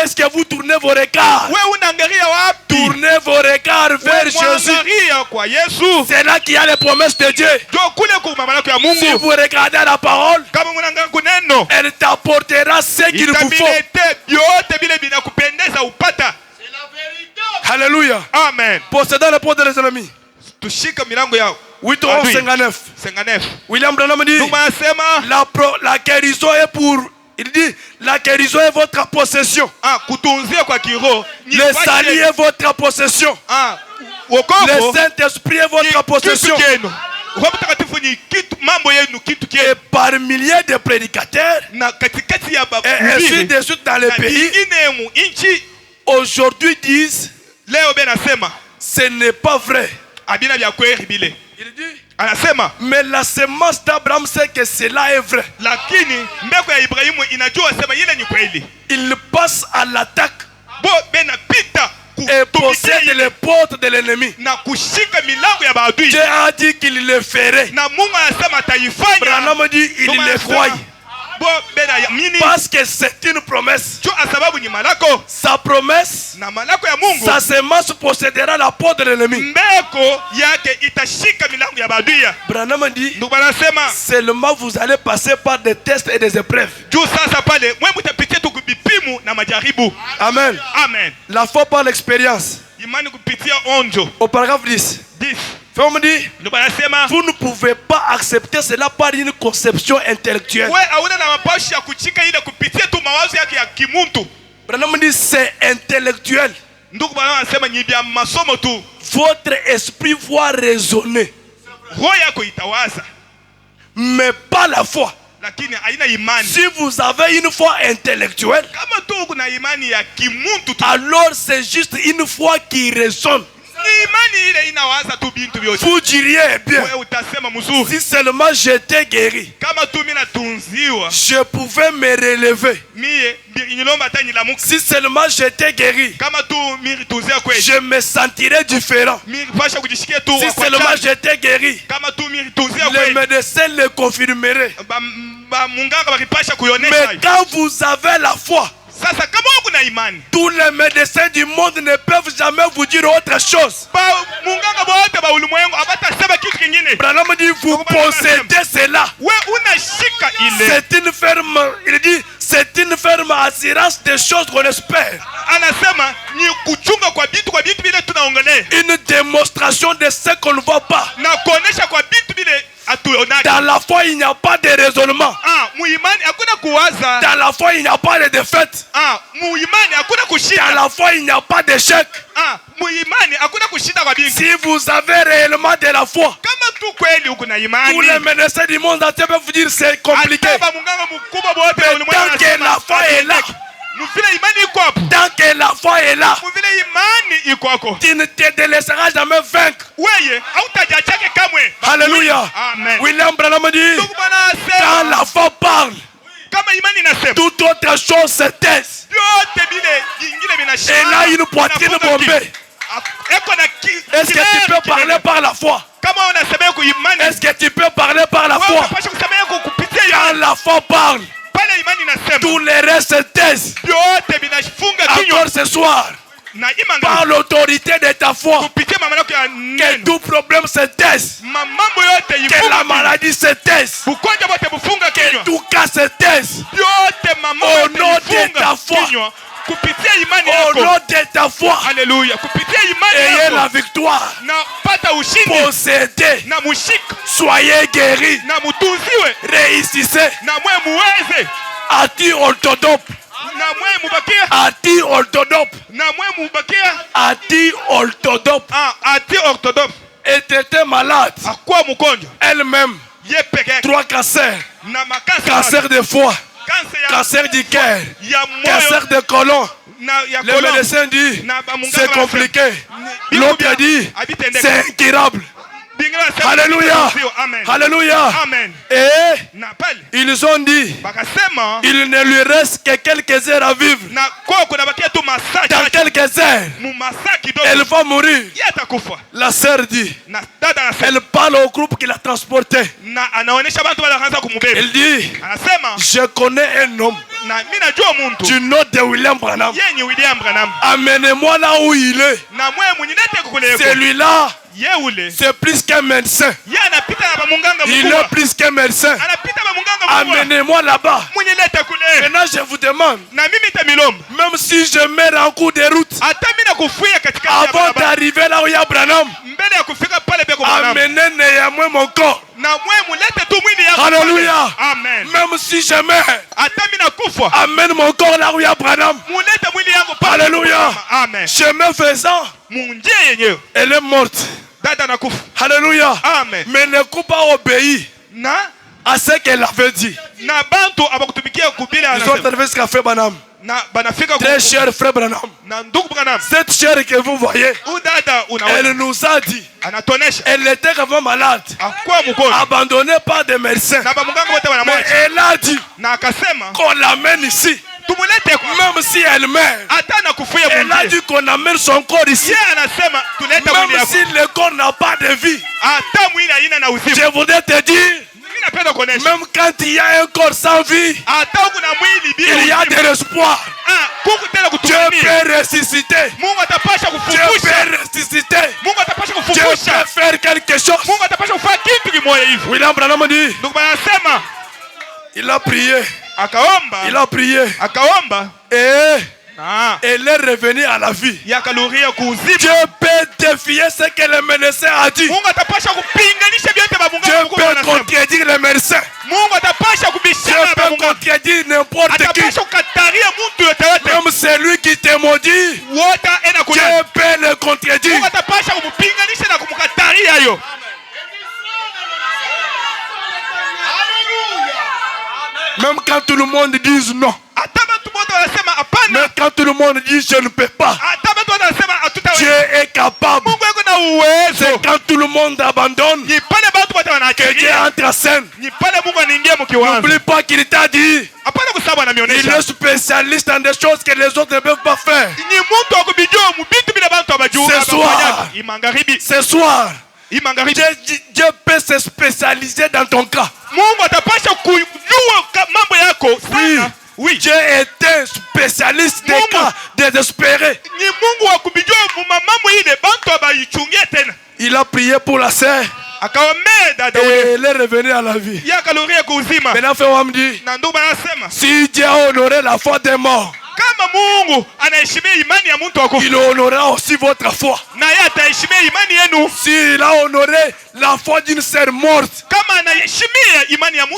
est-ce que vous tournez vos regards? Tournez vos regards vers Jésus. C'est là qu'il y a les promesses de Dieu. Si vous regardez la parole, elle t'apportera ce qu'il vous faut. Alléluia. Amen. Possédant les portes des ennemis. 8:59. William Branham dit, la guérison est pour... Il dit, la guérison est votre possession. Le salut est votre possession. Le Saint-Esprit est votre possession. Et par milliers de prédicateurs, et ainsi de suite dans le pays, aujourd'hui disent, ce n'est pas vrai. Il dit, mais la semence d'Abraham sait que cela est vrai. Il passe à l'attaque et possède les portes de l'ennemi. Dieu a dit qu'il le ferait. Branham dit il le croit. Parce que c'est une promesse. Sa promesse, sa semence possédera la porte de l'ennemi. Branham dit, seulement vous allez passer par des tests et des épreuves. Amen. Amen. La foi par l'expérience. Au paragraphe 10. On me dit, vous ne pouvez pas accepter cela par une conception intellectuelle. Branham dit c'est intellectuel. Votre esprit voit raisonner, mais pas la foi. Si vous avez une foi intellectuelle, alors c'est juste une foi qui raisonne. Vous diriez bien, si seulement j'étais guéri, je pouvais me relever. Si seulement j'étais guéri, je me sentirais différent. Si seulement j'étais guéri, le médecin le confirmerait. Mais quand vous avez la foi, tous les médecins du monde ne peuvent jamais vous dire autre chose. Branham dit vous possédez cela. C'est une ferme, il dit, c'est une ferme assurance des choses qu'on espère. Une démonstration de ce qu'on ne voit pas. Dans la foi, il n'y a pas de raisonnement. Dans la foi, il n'y a pas de défaite. Dans la foi, il n'y a pas d'échec. Si vous avez réellement de la foi, tous les médecins du monde entier peuvent vous dire c'est compliqué. Mais tant que la foi est là, tant que la foi est là, tu ne te délaisseras jamais vaincre. Alléluia. Amen. William Branham dit, quand la foi parle, toute autre chose se taise. Elle a une poitrine bombée. Est-ce que tu peux parler par la foi? Est-ce que tu peux parler par la foi? Quand la foi parle, tout le reste se taise. Encore ce soir, par l'autorité de ta foi, que tout problème se taise, que la maladie se taise, que tout cas se taise, au nom de ta foi. Au nom de ta foi, ayez la victoire, possédez, soyez guéris, réussissez, anti-orthodoxe, anti-orthodoxe, et était malade, elle-même, 3 cancers, cancer de foie, cancer du cœur, cancer de côlon. Le médecin dit c'est compliqué. L'autre dit c'est incurable. Alléluia. Alléluia. Et ils ont dit il ne lui reste que quelques heures à vivre. Dans quelques heures, elle va mourir. La sœur dit, elle parle au groupe qui l'a transporté. Elle dit, je connais un homme du nom de William Branham. Amenez-moi là où il est. Celui-là, c'est plus qu'un médecin. Il est plus qu'un médecin. Amenez-moi là-bas. Maintenant je vous demande, même si je meurs en cours de route, avant d'arriver là où il y a Branham, amenez néanmoins mon corps. Alléluia. Même si je meurs, amène mon corps là où il y a Branham. Alléluia. Chemin faisant, elle est morte. Alléluia. Mais ne coupe pas obéi à ce qu'elle avait dit. Les autres ce qu'a fait Branham. Très cher frère Branham, cette chair que vous voyez, elle nous a dit, elle était vraiment malade, abandonnée par des médecins, mais elle a dit qu'on l'amène ici. Même si elle meurt, elle a dit qu'on amène son corps ici. Même si le corps n'a pas de vie, je voudrais te dire, même quand il y a un corps sans vie, il y a de l'espoir. Dieu peut ressusciter. Dieu peut ressusciter. Dieu peut faire quelque chose. William Branham dit, il a prié. Il a prié. Et elle est revenue à la vie. Dieu peut défier ce que le médecin a dit. Dieu peut contredire le médecin. Dieu peut contredire n'importe qui. Même celui qui te maudit, Dieu peut le contredire. Même quand tout le monde dit non. Mais quand tout le monde dit je ne peux pas, Dieu est capable. C'est quand tout le monde abandonne que Dieu entre en scène. N'oublie pas qu'il t'a dit, il est spécialiste dans des choses que les autres ne peuvent pas faire. Ce soir, Dieu peut se spécialiser dans ton cas. Oui, Dieu est un spécialiste des cas désespérés. Il a prié pour la sœur. Et elle est revenue à la vie. Maintenant, frère dit, si Dieu a honoré la foi des morts, il honorera aussi votre foi. S'il a honoré la foi d'une sœur morte,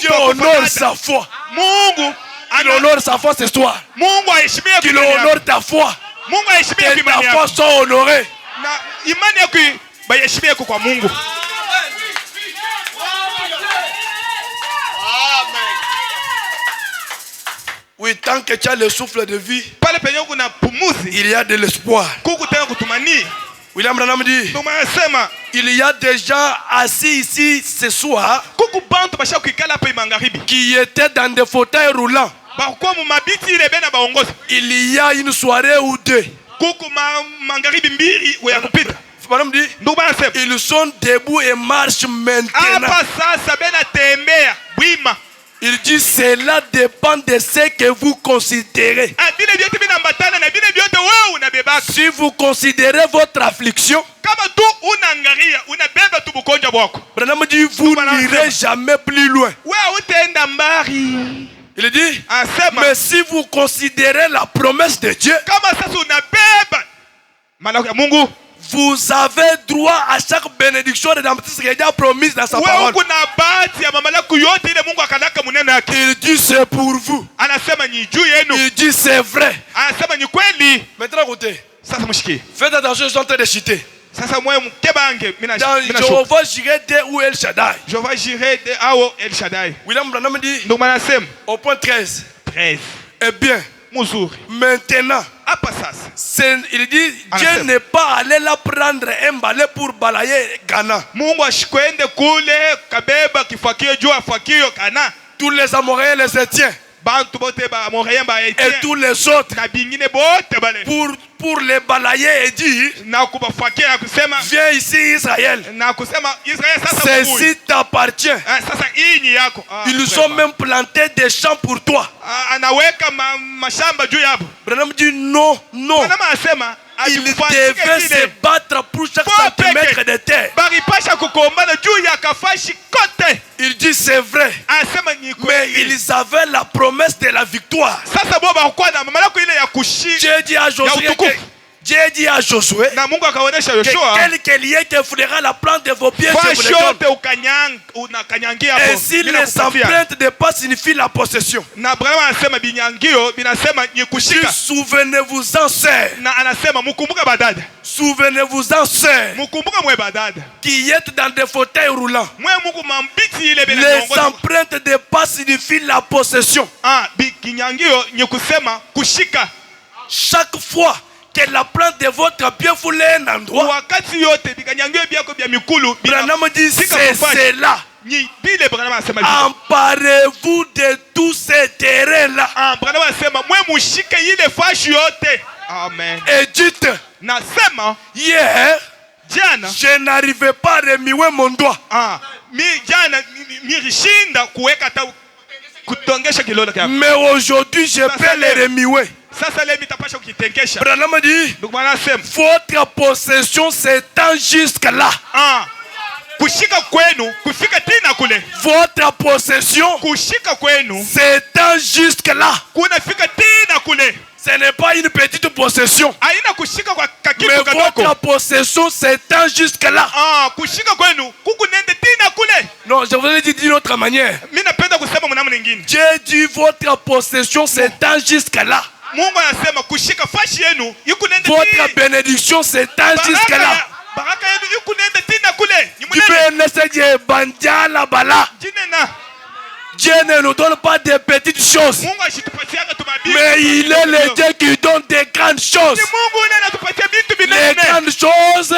Dieu honore sa foi. Il honore sa foi ce soir. Qu'il honore ta foi. Que ta foi soit honorée. Oui, tant que tu as le souffle de vie, il y a de l'espoir. William Branham dit, il y a des gens assis ici ce soir qui étaient dans des fauteuils roulants. Il y a une soirée ou deux. Ils sont debout et marchent maintenant. Il dit cela dépend de ce que vous considérez. Si vous considérez votre affliction, Branham dit, vous n'irez jamais plus loin. Il dit, mais si vous considérez la promesse de Dieu, vous avez droit à chaque bénédiction rédemptrice qui est déjà promise dans sa parole. Il dit c'est pour vous. Il dit c'est vrai. Maintenant écoutez. Faites attention, je suis en train de citer. Dans Jéhovah Jireh ou El Shaddai. William Branham dit au point 13. Eh bien, maintenant, il dit Dieu n'est pas allé là prendre un balai pour balayer Ghana. Tous les Amoréens, les Étiens et tous les autres pour les balayer et dire viens ici Israël, ceci t'appartient. Ils ont même planté des champs pour toi. Branham dit non. Il devait se battre pour chaque centimètre de terre. Il dit c'est vrai, mais ils avaient la promesse de la victoire. Dieu dit à Josué que quelque lien qui fouillera la plante de vos pieds, je vous le donne. Ainsi les empreintes de pas signifient la possession. Souvenez-vous-en, sœurs. Souvenez-vous-en, sœurs, qui êtes dans des fauteuils roulants. Les empreintes de pas signifient la possession. Chaque fois que la plante de votre pied foule un endroit, Branham dit c'est cela. Emparez-vous de tous ces terrains-là. Amen. Et dites, hier, je n'arrivais pas à remuer mon doigt. Mais aujourd'hui, je peux le remuer. Branham dit, votre possession s'étend jusque-là. Votre possession s'étend jusque-là. Ce n'est pas une petite possession. Mais votre possession s'étend jusque-là. Non, je vous ai dit d'une autre manière. Dieu dit votre possession s'étend jusque-là. Votre bénédiction s'étend jusque-là. Dieu ne nous donne pas des petites choses, mais il est le Dieu qui donne des grandes choses. Les grandes choses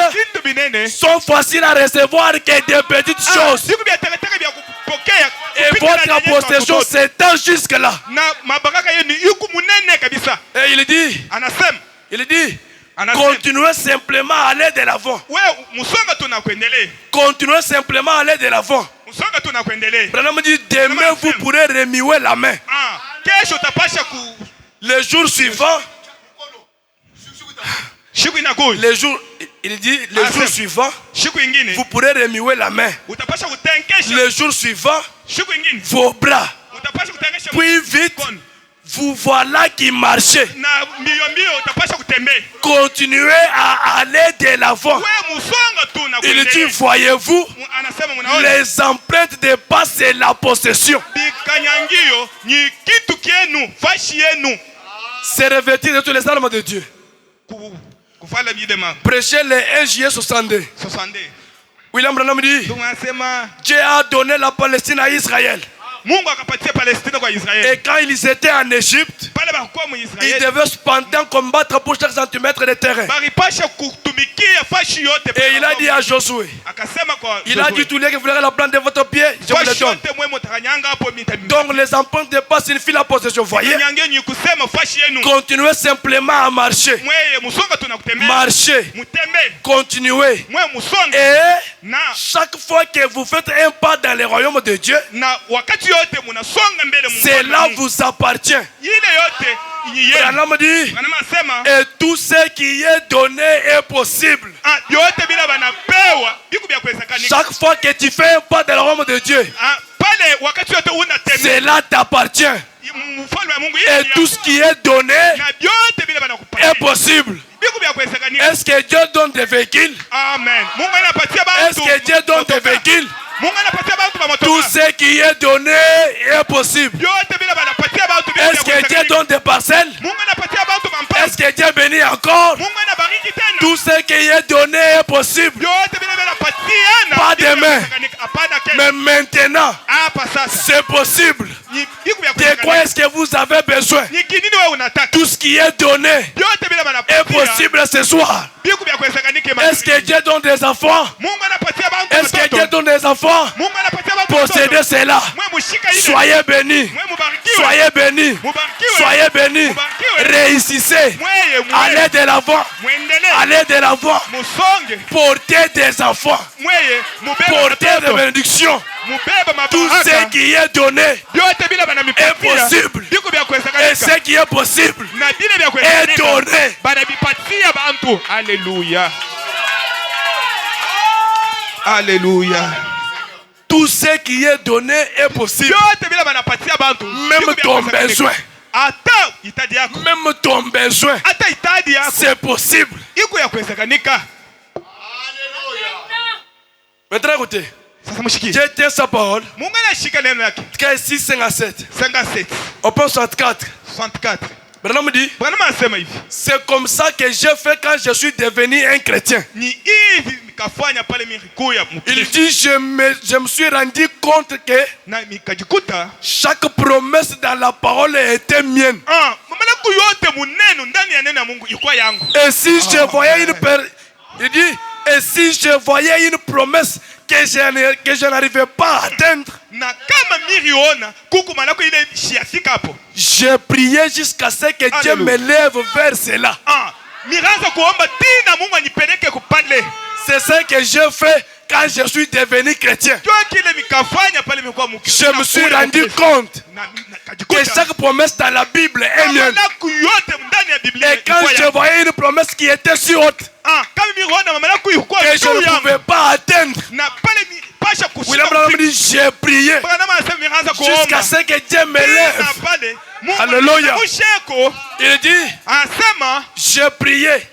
sont faciles à recevoir que des petites choses. Et votre possession s'étend jusque-là. Et il dit, continuez simplement à aller de l'avant. Continuez simplement à aller de l'avant. Branham dit, demain vous pourrez remuer la main. Le jour suivant, il dit, le jour suivant, vous pourrez remuer la main. Le jour suivant, vos bras. Puis vite, vous voilà qui marchez. Continuez à aller de l'avant. Il dit, voyez-vous, les empreintes dépassent la possession. C'est revêtir de toutes les armes de Dieu. Prêchez le 1 juillet 62. William Branham dit, Dieu a donné la Palestine à Israël. Et quand ils étaient en Égypte, ils devaient cependant combattre pour chaque centimètre de terrain. Et il a dit à Josué, il a dit, tous les qui voulaient la plante de votre pied, je vous le donne. Donc les empreintes de pas signifient la possession. Voyez, continuez simplement à marcher. Marchez, continuez. Et chaque fois que vous faites un pas dans le royaume de Dieu, Cela vous appartient. Branham dit, et tout ce qui est donné est possible. Chaque fois que tu fais un pas de la royaume de Dieu, cela t'appartient. Et tout ce qui est donné est possible. Est-ce que Dieu donne des véhicules? Amen. Est-ce que Dieu donne des véhicules? Tout ce qui est donné est possible. Est-ce que Dieu donne des parcelles? Est-ce que Dieu bénit encore? Tout ce qui est donné est possible. Pas demain, mais maintenant, c'est possible. De quoi est-ce que vous avez besoin? Tout ce qui est donné est possible ce soir. Est-ce que Dieu donne des enfants? Est-ce que Dieu donne des enfants? Possédez cela. Soyez bénis. Soyez bénis. Soyez bénis. Réussissez. Allez de l'avant. Allez de l'avant. Portez des enfants. Portez des bénédictions. Tout ce qui est donné est possible. Et ce qui est possible est donné. Alléluia. Alléluia. Tout ce qui est donné est possible. Même ton besoin. Même ton besoin. C'est possible. Maintenant écoutez. Dieu tient sa parole. 657. On pense 64. Branham dit, c'est comme ça que j'ai fait quand je suis devenu un chrétien. Il dit, je me suis rendu compte que chaque promesse dans la parole était mienne. Et si je voyais il dit, et si je voyais une promesse que je n'arrivais pas à atteindre, j'ai prié jusqu'à ce que Dieu me lève vers cela. C'est ce que j'ai fait quand je suis devenu chrétien. Je me suis rendu compte que chaque promesse dans la Bible est mienne. Et quand je voyais une promesse qui était si haute que je ne pouvais pas atteindre, William Branham dit, j'ai prié jusqu'à ce que Dieu me lève. Alléluia. Il dit, j'ai prié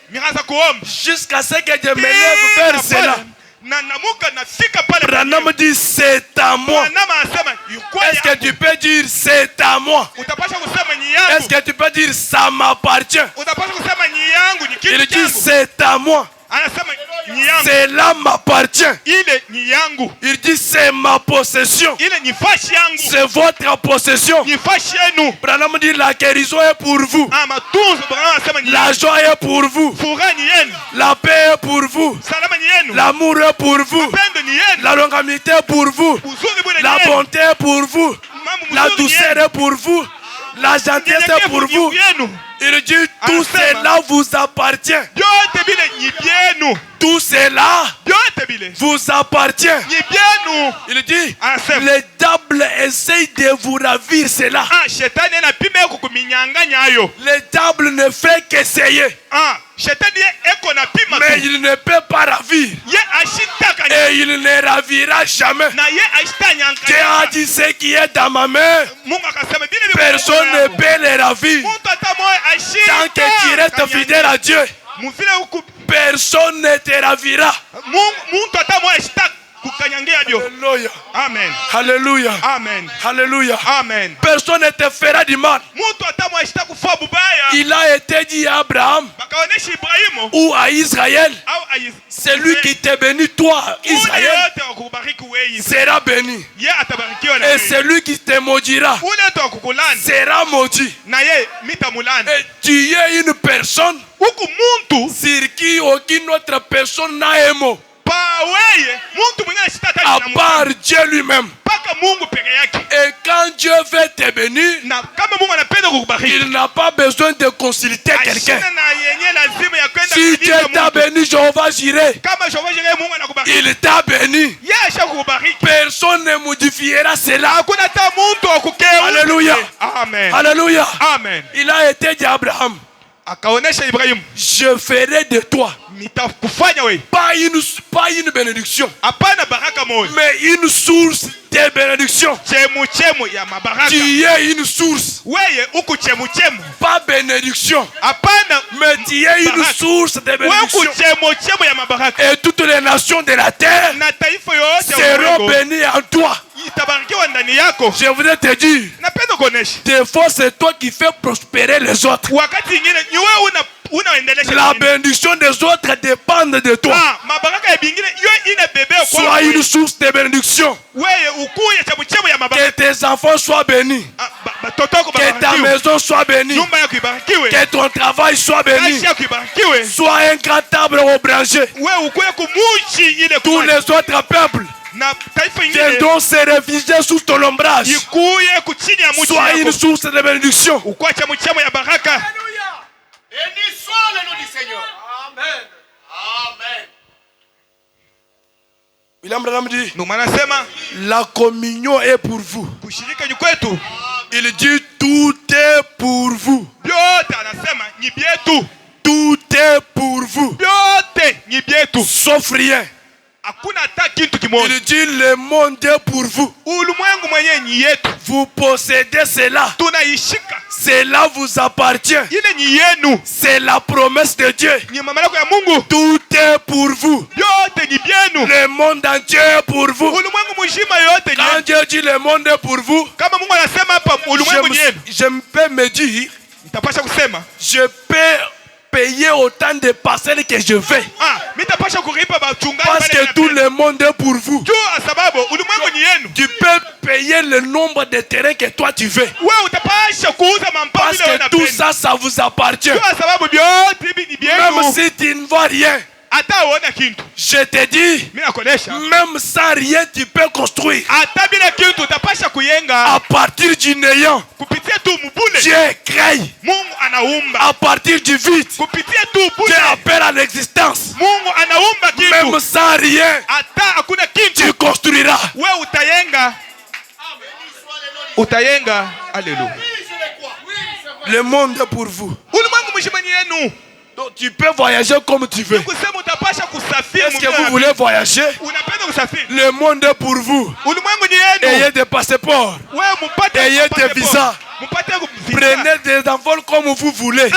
jusqu'à ce que Dieu me lève vers cela. Branham dit, c'est à moi. Est-ce que tu peux dire c'est à moi? Est-ce que tu peux dire ça m'appartient? Il dit, c'est à moi. Cela m'appartient. Il dit, c'est ma possession. C'est votre possession. Branham dit, la guérison est pour vous. La joie est pour vous. La paix est pour vous. L'amour est pour vous. La longanimité est pour vous. La bonté est pour vous. La douceur est pour vous. La gentillesse est pour vous. Il dit, tout cela vous appartient. Tout cela vous appartient. Il dit, le diable essaye de vous ravir cela. Le diable ne fait qu'essayer. Mais il ne peut pas ravir. Et il ne ravira jamais. Dieu a dit, ce qui est dans ma main, personne ne peut le ravir. Tant que tu restes fidèle à Dieu, personne ne te ravira. Alléluia. Amen. Alléluia. Amen. Alléluia. Amen. Personne ne te fera du mal. Il a été dit à Abraham ou à Israël, celui qui te bénit, toi, Israël, sera béni. Et celui qui te maudira sera maudit. Et tu es une personne sur qui aucune autre personne n'a un mot. À part Dieu lui-même. Et quand Dieu veut te bénir, il n'a pas besoin de consulter quelqu'un. Si Dieu t'a béni, Jéhovah Jireh, il t'a béni. Personne ne modifiera cela. Alléluia. Amen. Alléluia. Amen. Il a été dit à Abraham, je ferai de toi pas une bénédiction, mais une source de bénédiction. Tu es une source, pas bénédiction, mais tu es une source de bénédiction. Et toutes les nations de la terre seront bénies en toi. Je voudrais te dire, des fois c'est toi qui fais prospérer les autres. La bénédiction des autres dépend de toi. Sois une source de bénédiction. Que tes enfants soient bénis. Que ta maison soit bénie. Que ton travail soit béni. Sois un grand arbre au branché. Tous les autres peuples viendront se réfugier sous ton ombrage. Sois une source de bénédiction. Béni soit le nom du Seigneur. Amen. Amen. William Branham dit, la communion est pour vous. Il dit tout est pour vous. Tout est pour vous. Sauf rien. Il dit le monde est pour vous. Vous possédez cela. Cela vous appartient. C'est la promesse de Dieu. Tout est pour vous. Le monde entier est pour vous. Quand Dieu dit le monde est pour vous, je peux me dire, je peux payer autant de parcelles que je veux. Parce que tout le monde est pour vous. Tu peux payer le nombre de terrains que toi tu veux. Parce que tout ça, ça vous appartient. Même si tu ne vois rien, je te dis, même sans rien, tu peux construire. À partir du néant, Dieu crée. À partir du vide, Dieu appelle à l'existence. Même sans rien, tu construiras. Alléluia. Le monde est pour vous. Donc tu peux voyager comme tu veux. Est-ce que vous voulez voyager? Le monde est pour vous. Ayez des passeports. Ayez des visas. Prenez des envols comme vous voulez.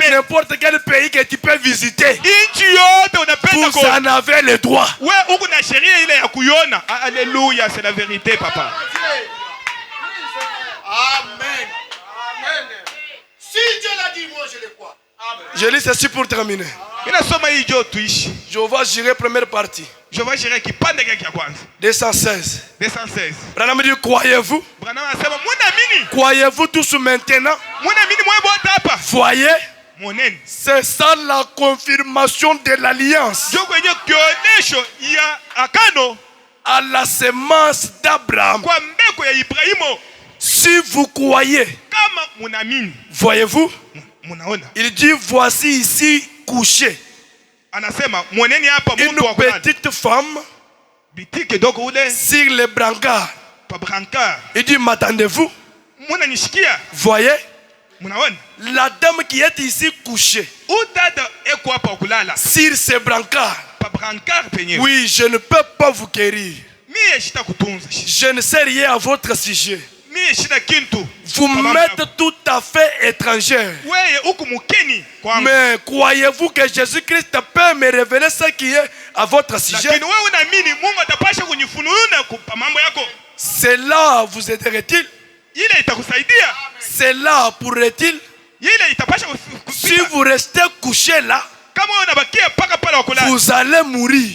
N'importe quel pays que tu peux visiter. Vous en avez le droit. Alléluia, c'est la vérité, papa. Amen. Amen. Si Dieu l'a dit, moi je le crois. Amen. Je lis ceci pour terminer. Jéhovah Jireh, première partie. 216. Branham dit, croyez-vous? Croyez-vous tous maintenant? Voyez, c'est ça la confirmation de l'alliance. À la semence d'Abraham. Si vous croyez, voyez-vous, il dit voici ici couché une petite femme sur les brancards. Il dit m'attendez-vous? Voyez, la dame qui est ici couchée sur ces brancards. Oui, je ne peux pas vous guérir. Je ne sais rien à votre sujet. Vous m'êtes tout à fait étrangère. Mais croyez-vous que Jésus-Christ peut me révéler ce qui est à votre sujet? Cela vous aiderait-il? Cela pourrait-il? Si vous restez couché là, vous allez mourir.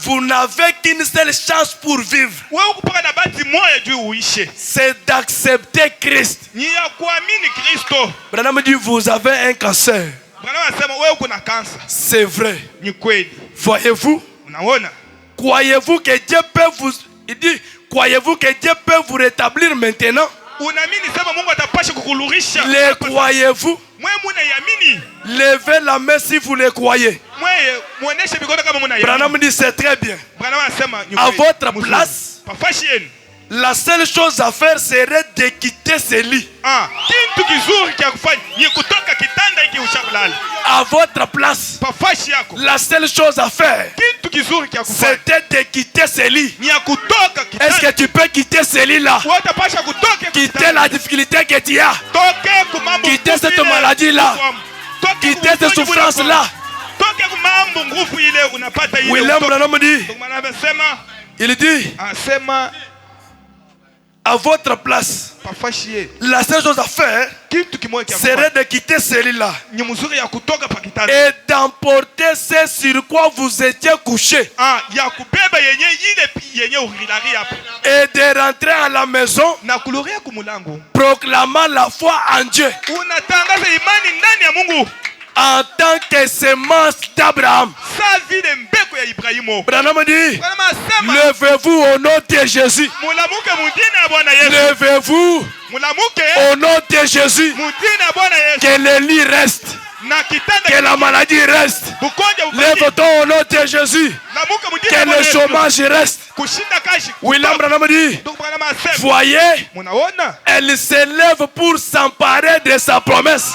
Vous n'avez qu'une seule chance pour vivre. C'est d'accepter Christ. Branham dit vous avez un cancer. C'est vrai. Voyez-vous? Croyez-vous que Dieu peut vous... Il dit, croyez-vous que Dieu peut vous rétablir maintenant? Les croyez-vous? Levez la main si vous les croyez. Branham dit c'est très bien. À votre place, la seule chose à faire serait de quitter ce lit. À votre place, la seule chose à faire, c'était de quitter ce lit. Est-ce que tu peux quitter ce lit-là? Quitter la difficulté que tu as. Quitter cette maladie-là. Quitter cette souffrance-là. William Branham dit, il dit, à votre place, la seule chose à faire serait de quitter celui-là et d'emporter ce sur quoi vous étiez couché et de rentrer à la maison proclamant la foi en Dieu en tant que semence d'Abraham. Branham dit, levez-vous au nom de Jésus. Levez-vous au nom de Jésus. Que le lit reste. Que la maladie reste. Lève-toi au nom de Jésus. Que le chômage reste. William Branham dit, voyez, elle s'élève pour s'emparer de sa promesse.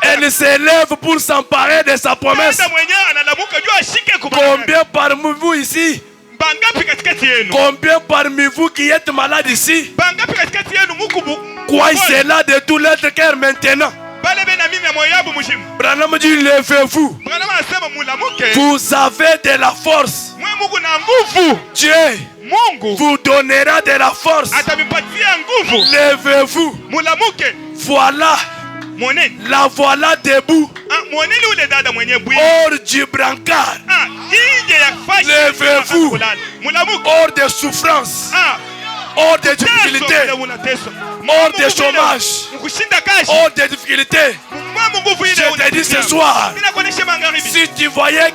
Elle s'élève pour s'emparer de sa promesse. Combien parmi vous ici? Combien parmi vous qui êtes malade ici croyez cela de tout l'être cœur maintenant? Branham dit, levez-vous. Vous avez de la force. Dieu vous donnera de la force. Levez-vous. Voilà. La voilà debout. Hors du brancard. Levez-vous. Hors de souffrance. Hors de difficultés. Hors de chômage. Hors de difficultés. Je te dis ce soir, si tu ne voyais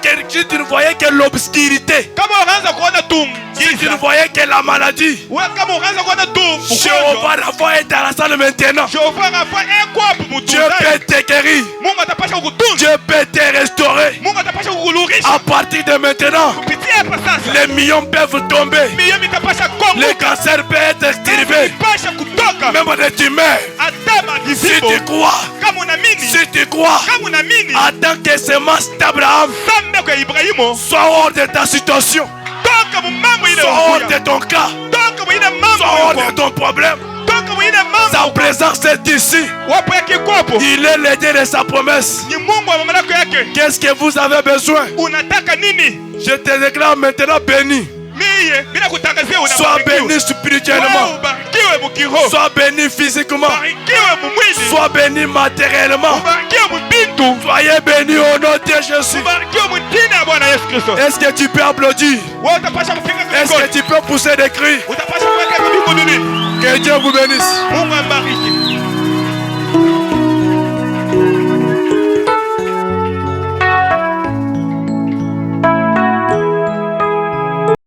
que l'obscurité, si tu ne voyais que la maladie, Jéhovah Rapha est dans la salle maintenant. Dieu peut te guérir. Dieu peut te restaurer. À partir de maintenant, les millions peuvent tomber. Les cancers peuvent être extirpés. Même les tumeurs. Si tu crois, en tant que semence d'Abraham, sois hors de ta situation, sois hors de ton cas, sois hors de ton problème. Sa présence est ici. Il est l'aide de sa promesse. Qu'est-ce que vous avez besoin? Je te déclare maintenant béni. Sois béni spirituellement. Sois béni physiquement. Sois béni matériellement. Soyez béni au nom de Jésus. Est-ce que tu peux applaudir? Est-ce que tu peux pousser des cris? Que Dieu vous bénisse.